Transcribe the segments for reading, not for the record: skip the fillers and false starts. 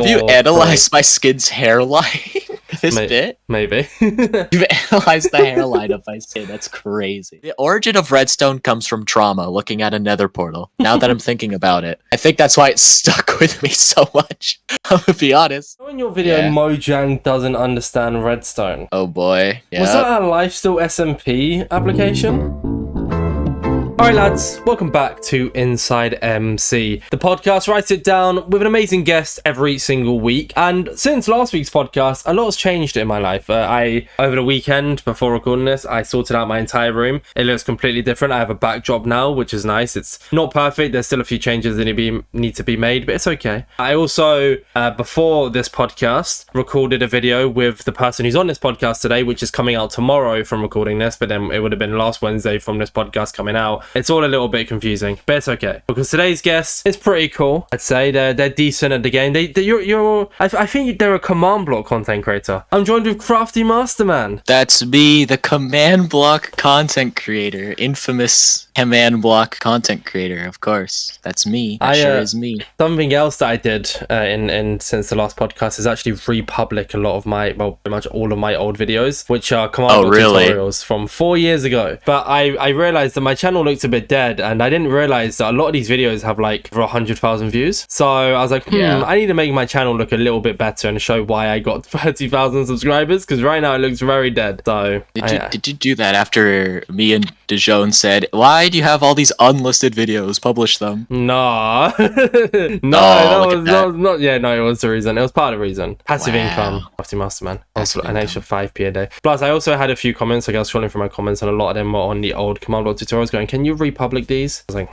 Have you analyzed my skin's hairline? This bit? Maybe. You've analyzed the hairline of my skin. That's crazy. The origin of Redstone comes from trauma, looking at a nether portal. Now that I'm thinking about it, I think that's why it stuck with me so much. I'm gonna be honest. In your video, Mojang doesn't understand Redstone. Oh boy. Yeah. Was that a Lifesteal SMP application? Alright lads, welcome back to InsideMC. The podcast writes it down with an amazing guest every single week. And since last week's podcast, a lot's changed in my life. Over the weekend, before recording this, I sorted out my entire room. It looks completely different. I have a backdrop now, which is nice. It's not perfect. There's still a few changes that need to be made, but it's okay. I also, before this podcast, recorded a video with the person who's on this podcast today, which is coming out tomorrow from recording this, but then it would have been last Wednesday from this podcast coming out. It's all a little bit confusing, but it's okay because today's guest is pretty cool. I'd say they're decent at the game. I think they're a command block content creator. I'm joined with CraftyMasterman. That's me, the command block content creator, infamous command block content creator. Of course, that's me. That sure is me. Something else that I did since the last podcast is actually republic a lot of my, well, pretty much all of my old videos, which are command block tutorials from 4 years ago. But I realized that my channel looked a bit dead, and I didn't realize that a lot of these videos have like over 100,000 views. So I was like, I need to make my channel look a little bit better and show why I got 30,000 subscribers, because right now it looks very dead. So did you do that after me and Dijon said, why do you have all these unlisted videos? Publish them. No. No, it was the reason. It was part of the reason. Passive income. CraftyMasterman. An extra 5p a day. Plus, I also had a few comments. Like I was scrolling through my comments, and a lot of them were on the old command block tutorials going, can you republic these? I was like,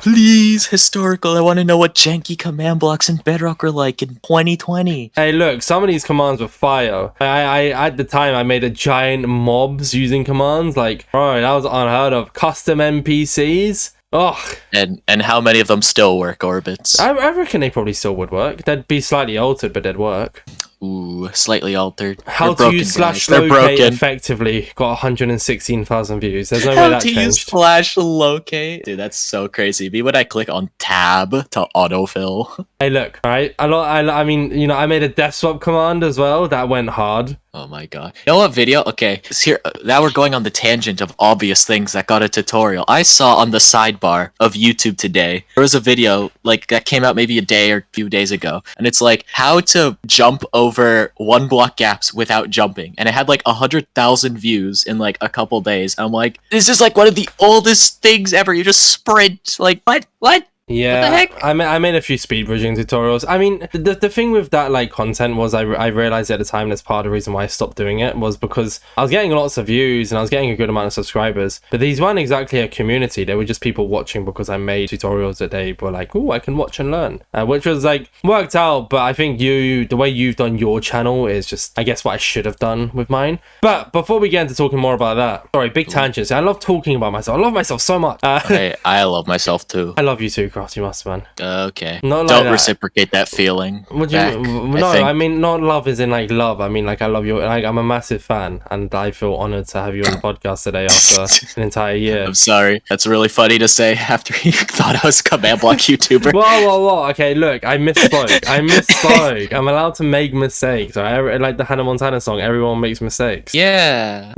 please, historical. I want to know what janky command blocks in Bedrock are like in 2020. Hey, look, some of these commands were fire. I at the time, I made a giant mobs using commands. Like, bro, that was unheard of. Custom NPCs. Oh. And how many of them still work, Orbits? I reckon they probably still would work. They'd be slightly altered, but they'd work. Ooh, slightly altered. How to use /locate effectively got 116,000 views. There's no way that changed. How to use /locate? Dude, that's so crazy. Me when I click on tab to autofill. Hey, look, right? I mean, you know, I made a death swap command as well. That went hard. Oh my god. You know what video? Okay, here, now we're going on the tangent of obvious things that got a tutorial. I saw on the sidebar of YouTube today, there was a video like that came out maybe a day or a few days ago, and it's like how to jump over 1 block gaps without jumping, and it had like 100,000 views in like a couple days. I'm like, this is like one of the oldest things ever. You just sprint. Like, what? Yeah, what the heck? I made a few speed bridging tutorials. I mean, the thing with that like content was I realized at the time that's part of the reason why I stopped doing it was because I was getting lots of views and I was getting a good amount of subscribers, but these weren't exactly a community. They were just people watching because I made tutorials that they were like, oh, I can watch and learn, which was like worked out. But I think the way you've done your channel is just, I guess, what I should have done with mine. But before we get into talking more about that, sorry, big tangents. I love talking about myself. I love myself so much. Hey, I love myself too. I love you too, CraftyMasterman. Okay. Not Don't reciprocate that feeling. What do you mean? No, I mean not love as in like love. I mean like I love you. Like I'm a massive fan, and I feel honored to have you on the podcast today after an entire year. I'm sorry. That's really funny to say after you thought I was a command block YouTuber. Whoa. Okay, look, I misspoke. I'm allowed to make mistakes. Right? Like the Hannah Montana song, everyone makes mistakes. Yeah.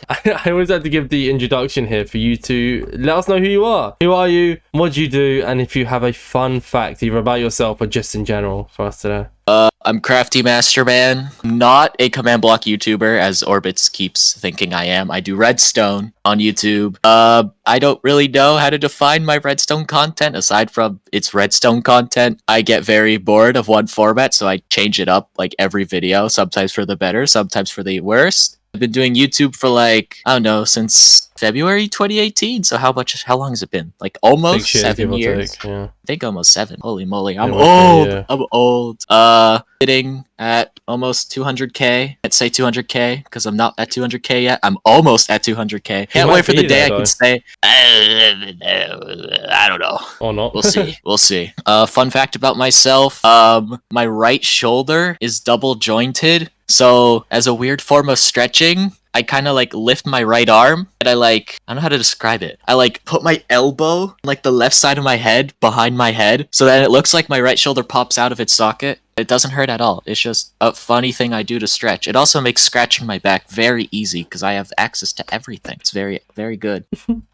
I always have to give the introduction here for you to let us know who you are. Who are you? What do you do? And if you have a fun fact either about yourself or just in general for us today. I'm CraftyMasterman. I'm not a command block YouTuber, as Orbits keeps thinking I am. I do Redstone on YouTube. I don't really know how to define my Redstone content aside from it's Redstone content. I get very bored of one format, so I change it up like every video, sometimes for the better, sometimes for the worst. I've been doing YouTube for like, I don't know, since February 2018. So how long has it been? Like almost 7 years. Yeah. I think almost 7. Holy moly, I'm old. Yeah. I'm old. Sitting at almost 200k. Let's say 200k because I'm not at 200k yet. I'm almost at 200k. Can't wait for the day I can say, I don't know. Or not. We'll see. We'll see. Fun fact about myself. My right shoulder is double jointed. So as a weird form of stretching, I kind of like lift my right arm and I don't know how to describe it. I like put my elbow on like the left side of my head behind my head so that it looks like my right shoulder pops out of its socket. It doesn't hurt at all. It's just a funny thing I do to stretch. It also makes scratching my back very easy because I have access to everything. It's very, very good.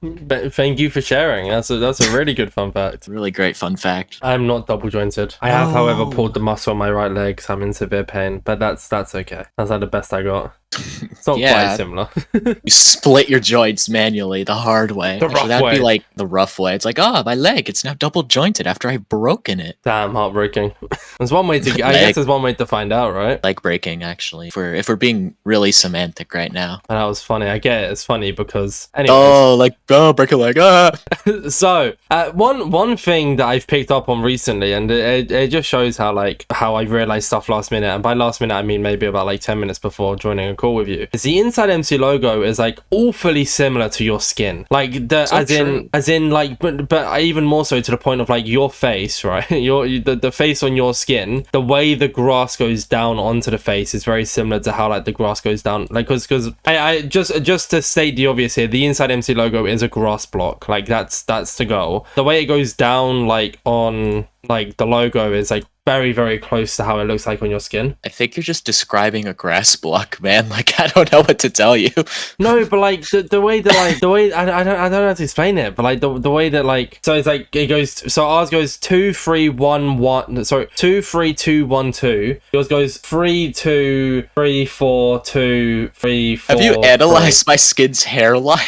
But thank you for sharing. That's a really good fun fact. Really great fun fact. I'm not double jointed. I have, however, pulled the muscle on my right leg, so I'm in severe pain. But that's okay. That's like the best I got. It's not quite similar. You split your joints manually the hard way. The rough That'd way. be like the rough way. It's like, oh, my leg, it's now double jointed after I've broken it. Damn, heartbreaking. There's one way to. I guess there's one way to find out, right? Like breaking, actually. If we're being really semantic right now. And that was funny. I get it. It's funny because. Anyways. Oh, like break a leg. So one thing that I've picked up on recently, and it just shows how I realized stuff last minute, and by last minute I mean maybe about like 10 minutes before joining a call with you, is the InsideMC logo is like awfully similar to your skin, like the as in like but even more so to the point of like your face, right? The face on your skin, the way the grass goes down onto the face is very similar to how like the grass goes down, like because I just to state the obvious here, the InsideMC logo is a grass block, like that's the goal. The way it goes down like on like the logo is like very, very close to how it looks like on your skin. I think you're just describing a grass block, man. Like, I don't know what to tell you. No, but like the way that like the way I don't know how to explain it, but like the way that like, so it's like it goes, so ours goes 2 3 1 1, sorry, 2 3 2 1 2. Yours goes 3 2 3 4 2 3 4. Have you analyzed my skin's hairline?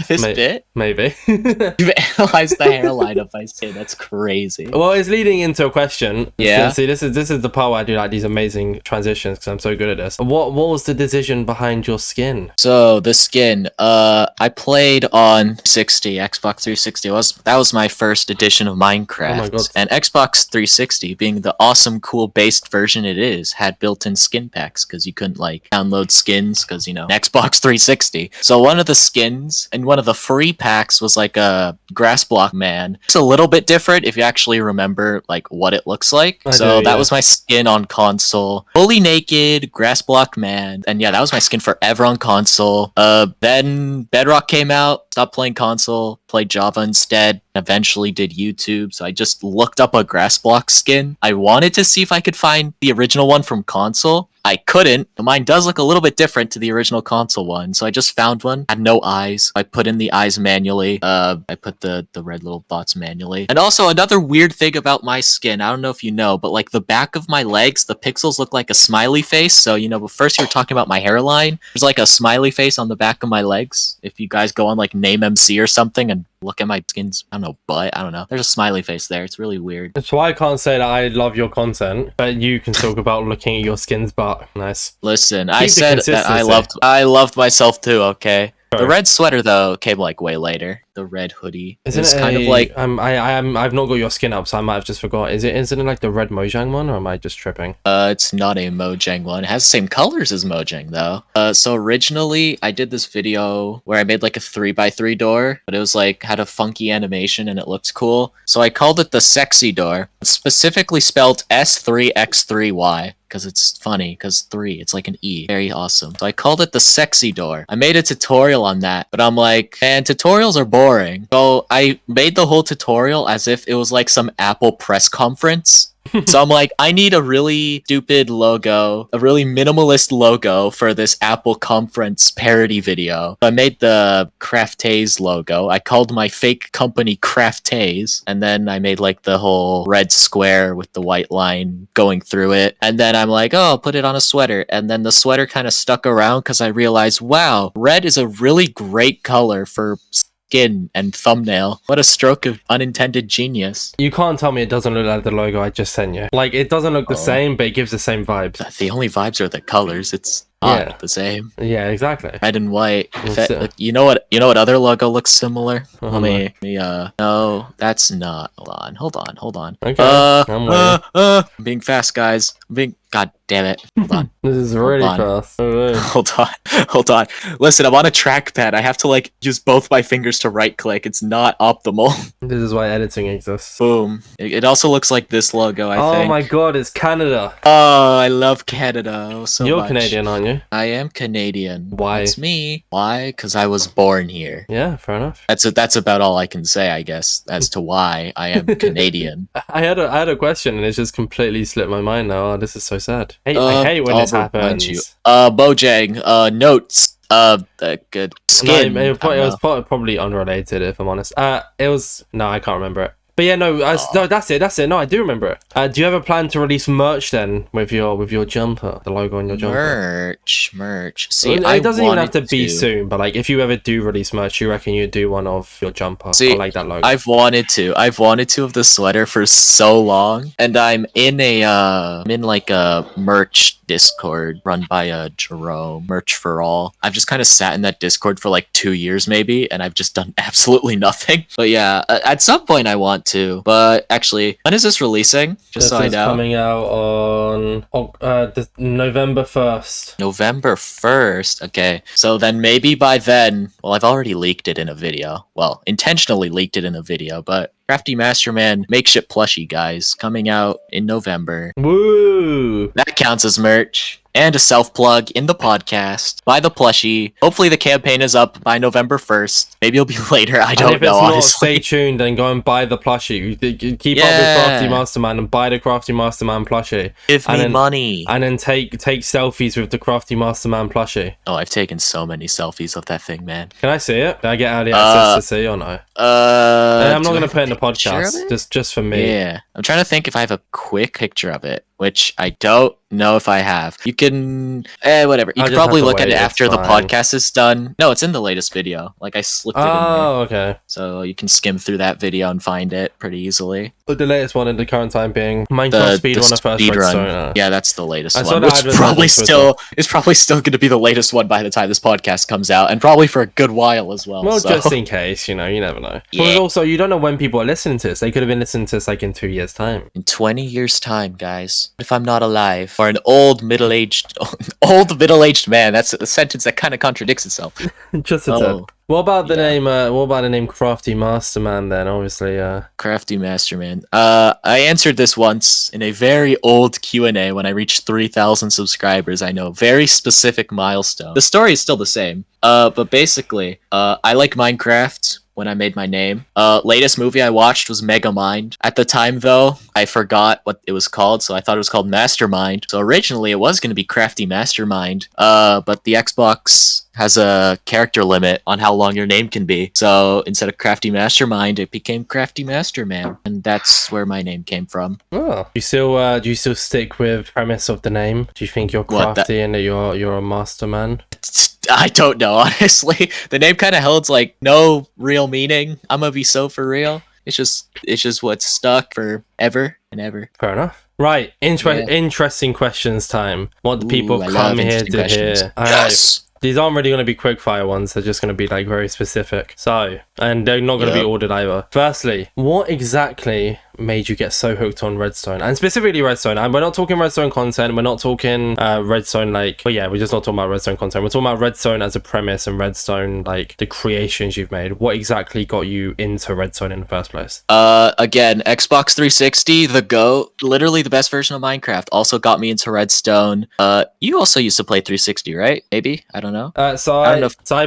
This bit? Maybe. You've analyzed the hairline of my skin. That's crazy. Well, it's leading into a question. Yeah. See, this is the part where I do like these amazing transitions because I'm so good at this. What was the decision behind your skin? So the skin, I played on 60 Xbox 360. That was my first edition of Minecraft. Oh my God. And Xbox 360, being the awesome, cool based version it is, had built-in skin packs because you couldn't like download skins because Xbox 360. So one of the skins and one of the free packs was like a grass block man. It's a little bit different if you actually remember like what it looks like. That was my skin on console. Fully naked, grass block man. And yeah, that was my skin forever on console. Then Bedrock came out, stopped playing console, played Java instead, eventually did YouTube. So I just looked up a grass block skin. I wanted to see if I could find the original one from console. I couldn't. Mine does look a little bit different to the original console one, so I just found one. Had no eyes. I put in the eyes manually. I put the red little dots manually. And also another weird thing about my skin, I don't know if you know, but like the back of my legs, the pixels look like a smiley face. So, but first you were talking about my hairline. There's like a smiley face on the back of my legs. If you guys go on like Name MC or something and look at my skin's, I don't know, butt, I don't know. There's a smiley face there. It's really weird. That's why I can't say that I love your content, but you can talk about looking at your skin's butt. Nice. Listen, I said that I loved myself too, okay? The red sweater though came like way later. The red hoodie. Isn't it kind of like I've not got your skin up, so I might have just forgot. Isn't it like the red Mojang one, or am I just tripping? It's not a Mojang one. It has the same colors as Mojang though. So originally I did this video where I made like a 3x3 door, but it was like had a funky animation and it looked cool. So I called it the sexy door. It's specifically spelled S3X3Y. Because it's funny, because 3, it's like an E. Very awesome. So I called it the sexy door. I made a tutorial on that, but I'm like, man, tutorials are boring. So I made the whole tutorial as if it was like some Apple press conference. So I'm like, I need a really stupid logo, a really minimalist logo for this Apple conference parody video. So I made the Craftays logo. I called my fake company Craftays, and then I made like the whole red square with the white line going through it. And then I'm like, oh, I'll put it on a sweater. And then the sweater kind of stuck around because I realized, wow, red is a really great color for skin and thumbnail. What a stroke of unintended genius. You can't tell me it doesn't look like the logo I just sent you. Like, it doesn't look the same, but it gives the same vibes. The only vibes are the colors. It's not the same. Yeah, exactly. Red and white. You know what other logo looks similar? No, that's not. Hold on. Okay. I'm being fast, guys. God damn it. Hold on. This is really fast. Hold on. Listen, I'm on a trackpad. I have to like use both my fingers to right click. It's not optimal. This is why editing exists. Boom. It also looks like this logo, I think. Oh my god, it's Canada. Oh, I love Canada so You're much. Canadian, aren't you? you? I am Canadian. Why? That's me. Why? Because I was born here. Yeah, fair enough. That's about all I can say, I guess, as to why I am Canadian. I had a question and it's just completely slipped my mind now. Oh, this is so sad. I hate when this happens. Bojang, notes. Good skin. No, it was probably unrelated, if I'm honest. It was no, I can't remember it. But yeah, no, no, that's it. No, I do remember it. Do you have a plan to release merch then with your jumper, the logo on your jumper? Merch. See, it doesn't even have to be soon, but like if you ever do release merch, you reckon you'd do one of your jumper? See, or like that logo. I've wanted to of the sweater for so long, and I'm in like a merch Discord run by Jerome, Merch for All. I've just kind of sat in that Discord for like 2 years maybe, and I've just done absolutely nothing. But yeah, at some point I want to. But actually, when is this releasing? Just so I know. Coming out on November 1st. November 1st. Okay, so then maybe by then, well, I've already leaked it in a video. Well, intentionally leaked it in a video, but CraftyMasterman makeshift plushie, guys, coming out in November. Woo! That counts as merch. And a self-plug in the podcast. Buy the plushie. Hopefully the campaign is up by November 1st. Maybe it'll be later. I don't know, honestly. Stay tuned and go and buy the plushie. Keep up with CraftyMasterman and buy the CraftyMasterman plushie. Give me money. And then take selfies with the CraftyMasterman plushie. Oh, I've taken so many selfies of that thing, man. Can I see it? Can I get early access to see or no? I'm not going to put it in the podcast. Just for me. Yeah. I'm trying to think if I have a quick picture of it, which I don't know if I have. You can whatever. You can probably look at it after the podcast is done. No, it's in the latest video. Like I slipped it in there. Oh, okay. So you can skim through that video and find it pretty easily. But the latest one in the current time being Minecraft Speedrunner first Redstone. Yeah, that's the latest one. It's probably still going to be the latest one by the time this podcast comes out, and probably for a good while as well. Well, just in case, you never know. Yeah. But also, you don't know when people are listening to this. They could have been listening to this like in 2 years' time. In 20 years' time, guys. If I'm not alive, or an old middle-aged man. That's a sentence that kind of contradicts itself. Just a tad. What about the name? What about the name CraftyMasterman? Then obviously, CraftyMasterman. I answered this once in a very old Q&A when I reached 3,000 subscribers. I know, very specific milestone. The story is still the same. But basically, I like Minecraft. When I made my name. Latest movie I watched was Megamind. At the time, though, I forgot what it was called, so I thought it was called Mastermind. So originally, it was going to be CraftyMastermind, but the Xbox has a character limit on how long your name can be. So instead of CraftyMastermind, it became CraftyMasterman, and that's where my name came from. Oh, do you still stick with premise of the name? Do you think you're crafty and that you're a masterman? I don't know, honestly. The name kind of holds like no real meaning. I'm gonna be so for real. It's just what's stuck forever and ever. Fair enough. Right, interesting questions time. What do people come here to hear? Yes. These aren't really going to be quickfire ones. They're just going to be like very specific. So, and they're not going to be ordered either. Firstly, what exactly made you get so hooked on Redstone? And specifically Redstone. And we're not talking Redstone content. We're not talking Redstone but yeah, we're just not talking about Redstone content. We're talking about Redstone as a premise and Redstone, like the creations you've made. What exactly got you into Redstone in the first place? Again, Xbox 360, the GOAT, literally the best version of Minecraft, also got me into Redstone. You also used to play 360, right? Maybe? I don't know. I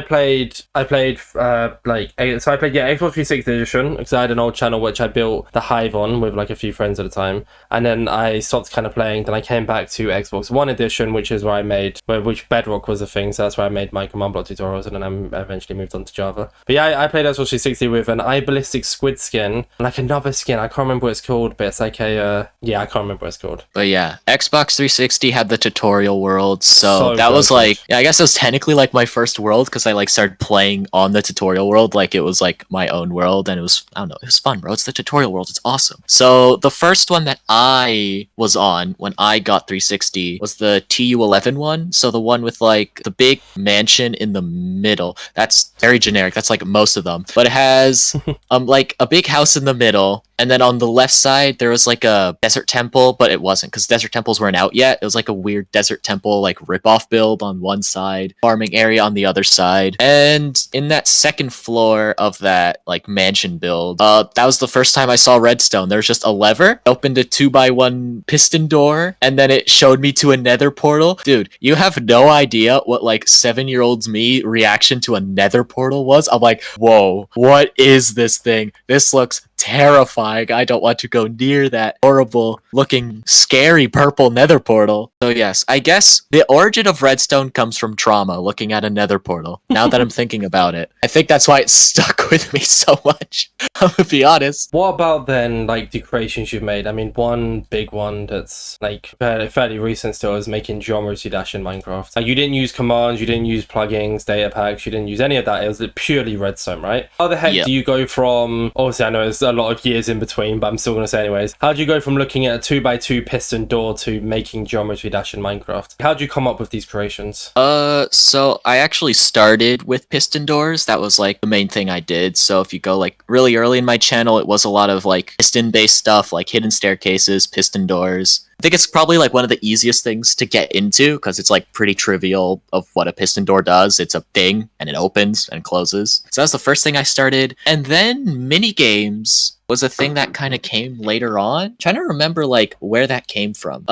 played Xbox 360 edition because I had an old channel which I built the Hive on with like a few friends at a time, and then I stopped kind of playing. Then I came back to Xbox One edition, which is where I made which Bedrock was a thing, so that's where I made my command block tutorials, and then I eventually moved on to Java. But yeah, I played Xbox 360 with an ballistic squid skin, like another skin. I can't remember what it's called, but it's like I can't remember what it's called. But yeah, Xbox 360 had the tutorial world, so that was like, I guess it was technically like my first world because I like started playing on the tutorial world like it was like my own world, and it was, I don't know, it was fun, bro. It's the tutorial world. It's awesome. So the first one that I was on when I got 360 was the TU11 one. So the one with like the big mansion in the middle. That's very generic. That's like most of them, but it has like a big house in the middle. And then on the left side, there was like a desert temple, but it wasn't because desert temples weren't out yet. It was like a weird desert temple, like ripoff build on one side, farming area on the other side. And in that second floor of that like mansion build, that was the first time I saw redstone. Redstone. There's just a lever, opened a 2x1 piston door, and then it showed me to a nether portal. Dude, you have no idea what like 7-year-old's me reaction to a nether portal was. I'm like, whoa, what is this thing? This looks terrifying. I don't want to go near that horrible looking scary purple nether portal. So yes, I guess the origin of Redstone comes from trauma, looking at a nether portal. Now that I'm thinking about it, I think that's why it stuck with me so much. I'm gonna be honest. What about then, like, the creations you've made? I mean, one big one that's like fairly recent still is making Geometry Dash in Minecraft. Like, you didn't use commands, you didn't use plugins, data packs, you didn't use any of that. It was purely Redstone, right? How the heck do you go from, obviously I know there's a lot of years in between, but I'm still going to say anyways, how do you go from looking at a 2x2 piston door to making Geometry Dash in Minecraft? How do you come up with these creations? So I actually started with piston doors. That was like the main thing I did. So if you go like really early in my channel, it was a lot of like piston based stuff, like hidden staircases, piston doors. I think it's probably like one of the easiest things to get into because it's like pretty trivial of what a piston door does. It's a thing and it opens and closes. So that's the first thing I started. And then mini games was a thing that kind of came later on. Trying to remember like where that came from.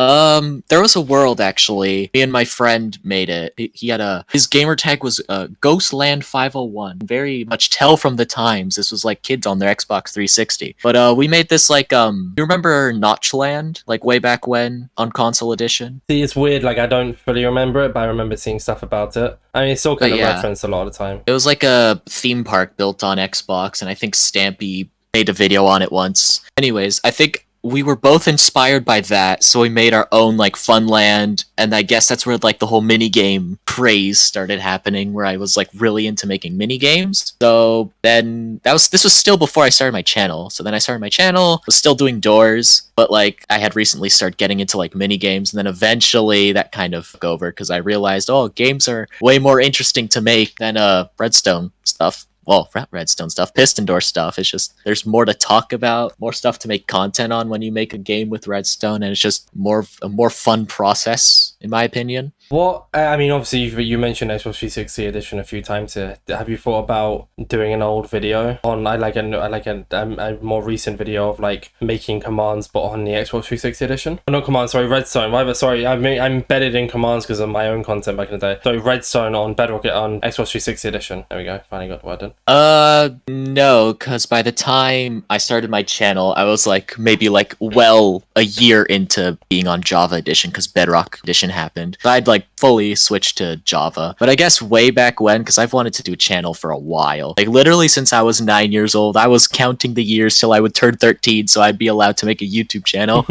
There was a world actually. Me and my friend made it. He had his gamer tag was Ghostland 501. Very much tell from the times. This was like kids on their Xbox 360. But we made this like you remember Notchland like way back when on console edition? See, it's weird. Like I don't fully remember it, but I remember seeing stuff about it. I mean, it's still kind of referenced a lot of the time. It was like a theme park built on Xbox, and I think Stampy made a video on it once. Anyways, I think we were both inspired by that, so we made our own like Funland, and I guess that's where like the whole mini game craze started happening, where I was like really into making mini games. So then this was still before I started my channel. So then I started my channel, was still doing doors, but like I had recently started getting into like mini games, and then eventually that kind of took over because I realized, oh, games are way more interesting to make than Redstone stuff. Well, not Redstone stuff, piston door stuff. It's just there's more to talk about, more stuff to make content on when you make a game with Redstone, and it's just a more fun process, in my opinion. What I mean, obviously you mentioned Xbox 360 edition a few times here. Have you thought about doing an old video on a more recent video of like making commands but on the Xbox 360 edition? Oh, not commands, sorry, Redstone. Sorry, I'm embedded in commands because of my own content back in the day. So Redstone on Bedrock on Xbox 360 edition. There we go. Finally got the word in. No, because by the time I started my channel, I was like maybe like a year into being on Java edition because Bedrock edition happened. So I'd like fully switched to Java. But I guess way back when, because I've wanted to do a channel for a while, like literally since I was 9 years old, I was counting the years till I would turn 13 so I'd be allowed to make a YouTube channel.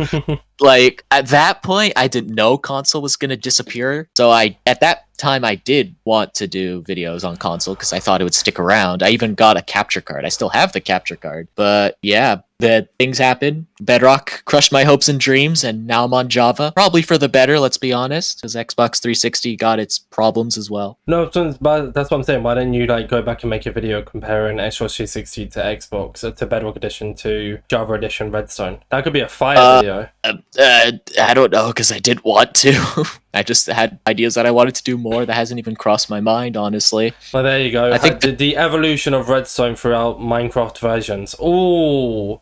Like at that point, I didn't know console was gonna disappear. So at that time I did want to do videos on console because I thought it would stick around. I even got a capture card. I still have the capture card. But yeah, the things happened. Bedrock crushed my hopes and dreams, and now I'm on Java. Probably for the better, let's be honest, because Xbox 360 got its problems as well. No, but that's what I'm saying. Why don't you like go back and make a video comparing Xbox 360 to Xbox, to Bedrock edition to Java edition Redstone? That could be a fire video. I don't know, because I didn't want to. I just had ideas that I wanted to do more that hasn't even crossed my mind, honestly. Well, there you go. I think the evolution of Redstone throughout Minecraft versions. Ooh,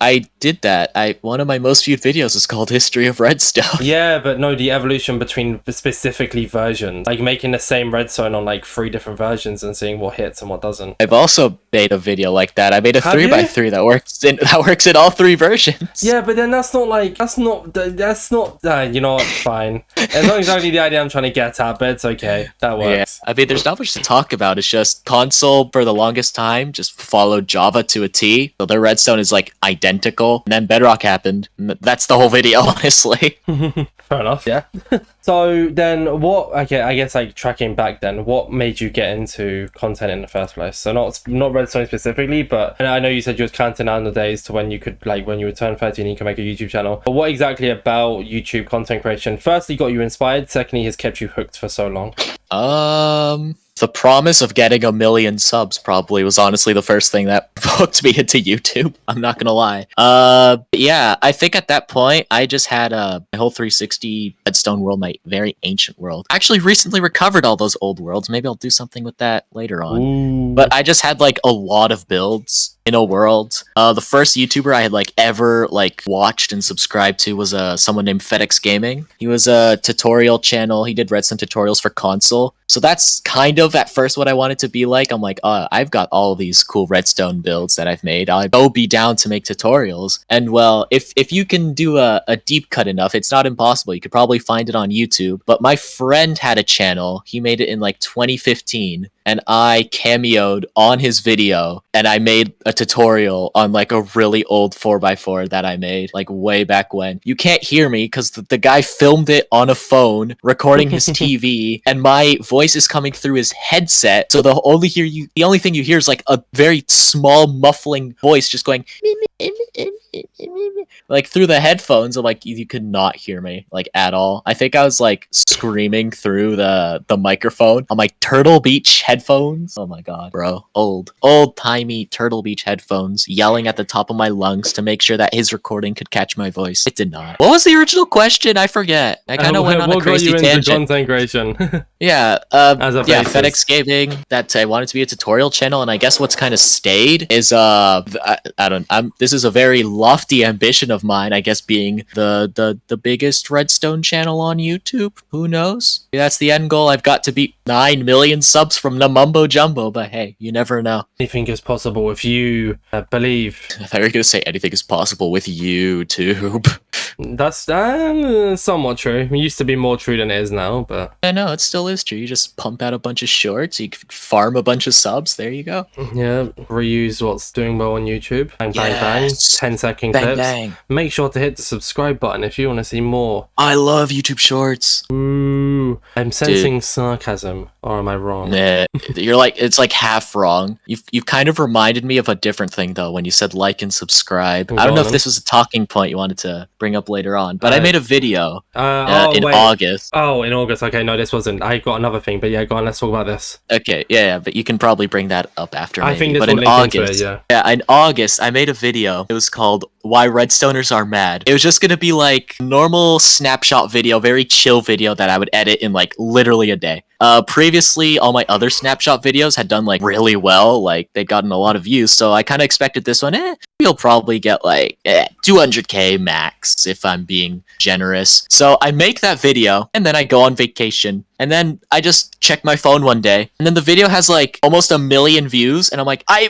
I did that. One of my most viewed videos is called History of Redstone. Yeah, but no, the evolution between specifically versions. Like making the same Redstone on like 3 different versions and seeing what hits and what doesn't. I've also made a video like that. I made a 3x3 that works in all 3 versions. Yeah, but then that's not, you know what, fine. It's not exactly the idea I'm trying to get at, but it's okay. That works. Yeah. I mean, there's not much to talk about. It's just console for the longest time just followed Java to a T. So their Redstone is like identical. And then Bedrock happened. And that's the whole video, honestly. Fair enough, yeah. So then I guess like tracking back then, what made you get into content in the first place? So not Redstone specifically, but I know you said you was counting down the days to when you could, like when you would turn 13 you can make a YouTube channel. But what exactly about YouTube content creation firstly got you inspired, secondly has kept you hooked for so long? The promise of getting 1 million subs probably was honestly the first thing that hooked me into YouTube. I'm not gonna lie. Yeah, I think at that point I just had my whole 360 Redstone world, my very ancient world. I actually recently recovered all those old worlds. Maybe I'll do something with that later on. Ooh. But I just had like a lot of builds in a world. The first YouTuber I had like ever like watched and subscribed to was someone named FedEx Gaming. He was a tutorial channel. He did Redstone tutorials for console. So that's kind of at first what I wanted to be like. I'm like, I've got all these cool Redstone builds that I've made. I'll be down to make tutorials. And well, if you can do a deep cut enough, it's not impossible. You could probably find it on YouTube. But my friend had a channel. He made it in like 2015. And I cameoed on his video, and I made a tutorial on like a really old 4x4 that I made like way back when. You can't hear me because the guy filmed it on a phone, recording his TV, and my voice is coming through his headset. So the only thing you hear is like a very small muffling voice just going like through the headphones. I'm like, you could not hear me like at all. I think I was like screaming through the microphone on my Turtle Beach headphones. Oh my god, bro. Old timey Turtle Beach headphones, yelling at the top of my lungs to make sure that his recording could catch my voice. It did not. What was the original question? I forget. I kind of went on a crazy tangent. Content creation. Yeah, FedEx Gaming. That I wanted to be a tutorial channel, and I guess what's kind of stayed is this is a very lofty ambition of mine. I guess being the biggest Redstone channel on YouTube. Who knows? That's the end goal. I've got to beat 9 million subs from the Mumbo Jumbo, but hey, you never know. Anything is possible if you believe. I thought you were gonna say anything is possible with YouTube. That's somewhat true. It used to be more true than it is now, but I know it still is true. You just pump out a bunch of shorts, you can farm a bunch of subs. There you go. Yeah, reuse what's doing well on YouTube. Bang, bang, bang. 10-second bang, clips. bang. Make sure to hit the subscribe button if you want to see more. I love YouTube Shorts. Ooh, I'm sensing sarcasm, or am I wrong? Nah, it's like half wrong. You've kind of reminded me of a different thing though when you said like and subscribe. I don't know if this was a talking point you wanted to bring up later on, but I made a video in August. Oh, in August. Okay, no, this wasn't. I got another thing, but yeah, go on. Let's talk about this. Okay, yeah, but you can probably bring that up after. I think this but will in link into August, it, yeah. In August, I made a video. It was called "Why Redstoners Are Mad." It was just gonna be like normal snapshot video, very chill video that I would edit in like literally a day. Previously, all my other snapshot videos had done like really well, like they'd gotten a lot of views. So I kind of expected this one, we'll probably get like 200k max if I'm being generous. So I make that video and then I go on vacation. And then I just check my phone one day, and then the video has like almost 1 million views, and I'm like, I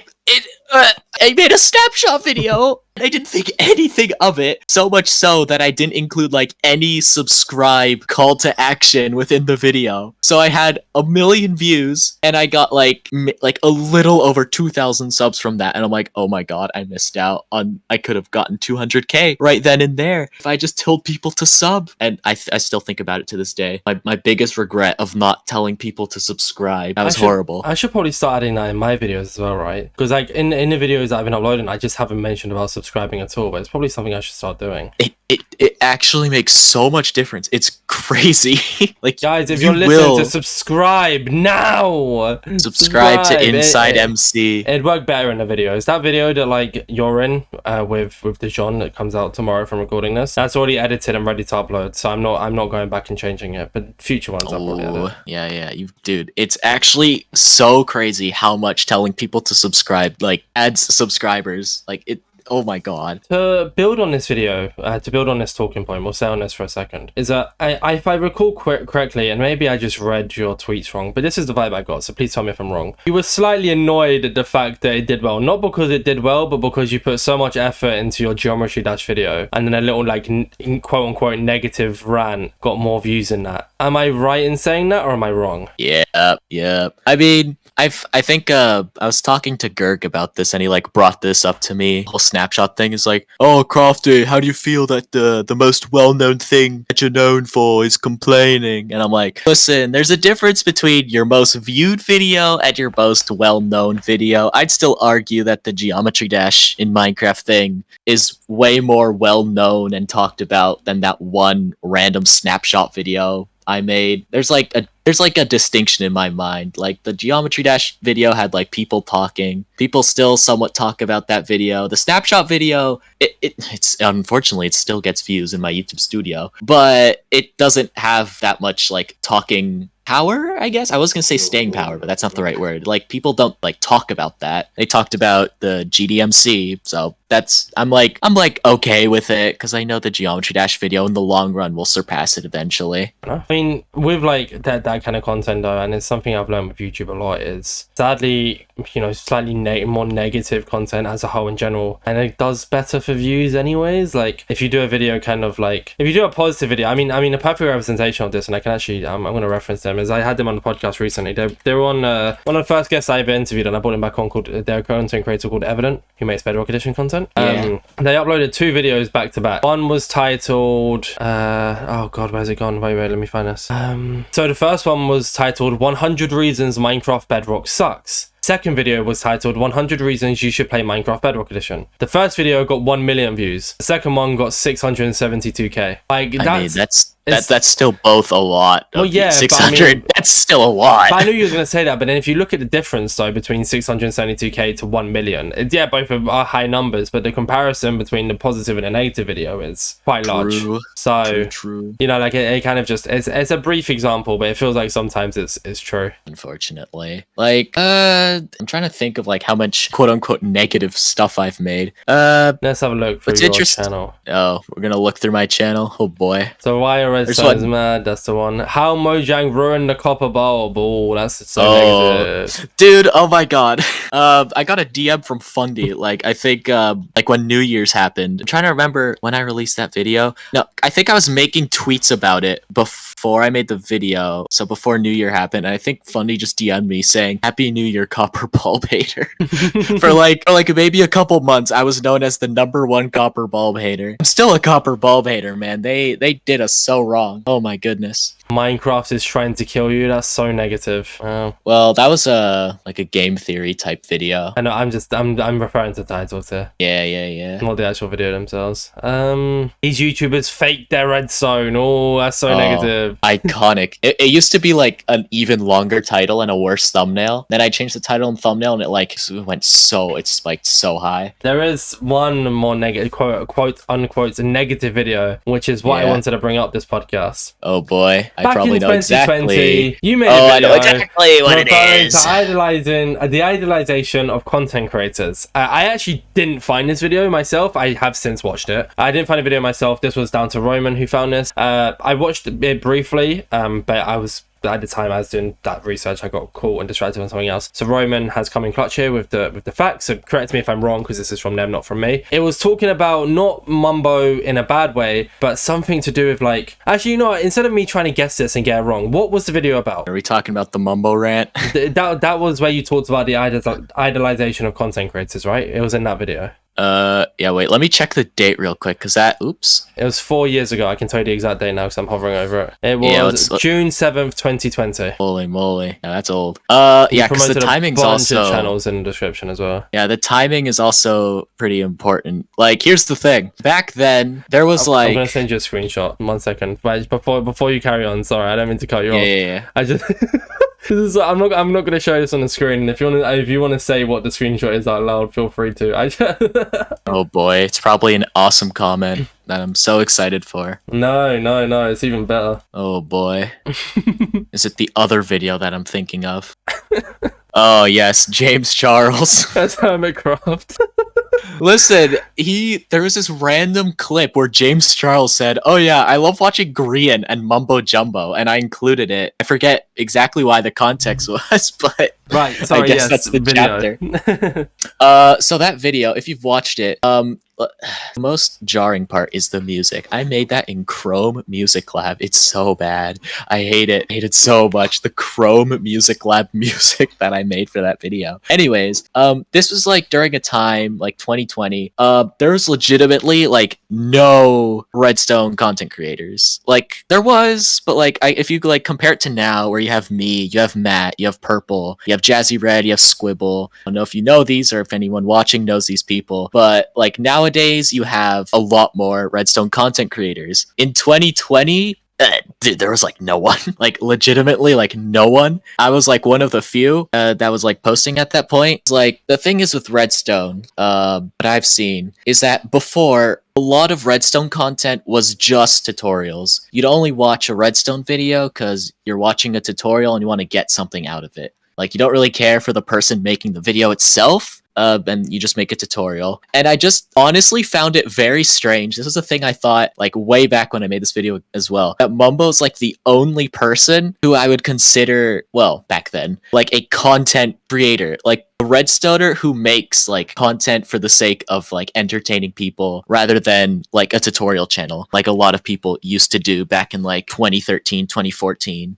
made a snapshot video. I didn't think anything of it, so much so that I didn't include like any subscribe call to action within the video. So I had 1 million views, and I got like a little over 2,000 subs from that, and I'm like, oh my god, I missed out on. I could have gotten 200k right then and there if I just told people to sub. And I still think about it to this day. My biggest regret of not telling people to subscribe. That was horrible. I should probably start adding that in my videos as well, right? Because like in the videos that I've been uploading, I just haven't mentioned about subscribing at all, but it's probably something I should start doing. It actually makes so much difference. It's crazy. Like, guys, if you're listening to subscribe now, subscribe to InsideMC. It'd work better in the videos. That video that like you're in with the John that comes out tomorrow from recording this, that's already edited and ready to upload. So I'm not going back and changing it. But future ones, I'll probably edit. Yeah, dude, it's actually so crazy how much telling people to subscribe like adds subscribers. Like it. Oh my god. To build on this video, to build on this talking point, we'll stay on this for a second, is that if I recall correctly, and maybe I just read your tweets wrong, but this is the vibe I got, so please tell me if I'm wrong. You were slightly annoyed at the fact that it did well, not because it did well, but because you put so much effort into your Geometry Dash video, and then a little like quote-unquote negative rant got more views than that. Am I right in saying that, or am I wrong? Yeah. I mean, I think I was talking to Gerg about this, and he like brought this up to me. The whole snapshot thing is like, oh, Crafty, how do you feel that the most well-known thing that you're known for is complaining? And I'm like, listen, there's a difference between your most viewed video and your most well-known video. I'd still argue that the Geometry Dash in Minecraft thing is way more well-known and talked about than that one random snapshot video I made. There's a distinction in my mind. Like the Geometry Dash video had like people talking. People still somewhat talk about that video. The snapshot video, it's unfortunately it still gets views in my YouTube studio, but it doesn't have that much like talking power, I guess. I was gonna say staying power, but that's not the right word. Like people don't like talk about that. They talked about the GDMC, so I'm like okay with it because I know the Geometry Dash video in the long run will surpass it eventually. I mean, with like that kind of content though, and it's something I've learned with YouTube a lot, is sadly, slightly more negative content as a whole in general, and it does better for views anyways. Like if you do a video if you do a positive video, I mean a perfect representation of this, and I can actually I'm going to reference them, is I had them on the podcast recently. They were on one of the first guests I ever interviewed, and I brought them back on, called they're a content creator called Evident, who makes Bedrock Edition content. They uploaded 2 videos back to back. One was titled oh god, where's it gone? Wait, let me find this. So the first one was titled 100 Reasons Minecraft Bedrock Sucks. Second video was titled 100 Reasons You Should Play Minecraft Bedrock Edition. The first video got 1 million views. The second one got 672k. Like that's still both a lot. Well, yeah, 600. That's still a lot. But I knew you were going to say that. But then if you look at the difference though between 672k to 1 million, both are high numbers, but the comparison between the positive and the negative video is quite large. So true. Like it kind of just it's a brief example, but it feels like sometimes it's true. Unfortunately, like I'm trying to think of like how much quote unquote negative stuff I've made. Let's have a look through your channel. Oh, we're gonna look through my channel. Oh boy. So why are Redstone's mad? That's the one. How Mojang ruined the copper bulb. Oh, that's so negative. Dude, oh my god. I got a DM from Fundy. Like I think like when New Year's happened. I'm trying to remember when I released that video. No, I think I was making tweets about it before I made the video. So before New Year happened, and I think Fundy just DM'd me saying Happy New Year, copper bulb hater. for like maybe a couple months I was known as the #1 copper bulb hater. I'm still a copper bulb hater, man. They did us so wrong. Oh my goodness. Minecraft is trying to kill you. That's so negative. Well, that was like a game theory type video. I know. I'm referring to titles here. Yeah. Not the actual video themselves. These YouTubers fake their redstone. Oh, that's so negative. Iconic. It used to be like an even longer title and a worse thumbnail. Then I changed the title and thumbnail, and it spiked so high. There is one more negative quote unquote negative video, which is what I wanted to bring up this podcast. Oh boy. Back probably in know 2020, exactly. You made a video I know exactly what it is. To the idolization of content creators. I actually didn't find this video myself. I have since watched it. I didn't find a video myself. This was down to Roman who found this. I watched it briefly, but at the time I was doing that research, I got caught and distracted on something else. So Roman has come in clutch here with the facts. So correct me if I'm wrong, because this is from them, not from me. It was talking about not Mumbo in a bad way, but something to do with like... Actually, instead of me trying to guess this and get it wrong, what was the video about? Are we talking about the Mumbo rant? that was where you talked about the idolization of content creators, right? It was in that video. Yeah, wait, let me check the date real quick, because oops. It was 4 years ago. I can tell you the exact date now because I'm hovering over it. It was June 7th, 2020. Holy moly. Yeah, that's old. Yeah, because the timing's also... channels in the description as well. Yeah, the timing is also pretty important. Like, here's the thing. Back then, there was I'm gonna send you a screenshot. 1 second. But before you carry on, sorry, I don't mean to cut you off. Yeah. I just... I'm not going to show this on the screen. If you want to say what the screenshot is out loud, feel free to. Oh boy, it's probably an awesome comment that I'm so excited for. No, it's even better. Oh boy. Is it the other video that I'm thinking of? Oh yes, James Charles. That's Hermitcraft. Listen, there was this random clip where James Charles said, "Oh yeah, I love watching Grian and Mumbo Jumbo," and I included it. I forget exactly why the context was, but right, sorry, I guess that's the video. Chapter. So that video, if you've watched it, the most jarring part is the music. I made that in Chrome Music Lab. It's so bad. I hate it. I hate it so much. The Chrome Music Lab music that I made for that video. Anyways, this was like during a time like 2020. There was legitimately like no Redstone content creators. Like there was, but like if you like compare it to now, where you have me, you have Matt, you have Purple, you have Jazzy Red, you have Squibble. I don't know if you know these or if anyone watching knows these people, but like nowadays you have a lot more Redstone content creators. In 2020, dude, there was like no one, like legitimately like no one. I was like one of the few that was like posting at that point. It's like the thing is with Redstone, that I've seen is that before a lot of Redstone content was just tutorials. You'd only watch a Redstone video because you're watching a tutorial and you want to get something out of it. Like you don't really care for the person making the video itself. And you just make a tutorial. And I just honestly found it very strange. This is a thing I thought like way back when I made this video as well. That Mumbo's like the only person who I would consider, well, back then, like a content creator. Like a redstoner who makes like content for the sake of like entertaining people rather than like a tutorial channel like a lot of people used to do back in like 2013 2014.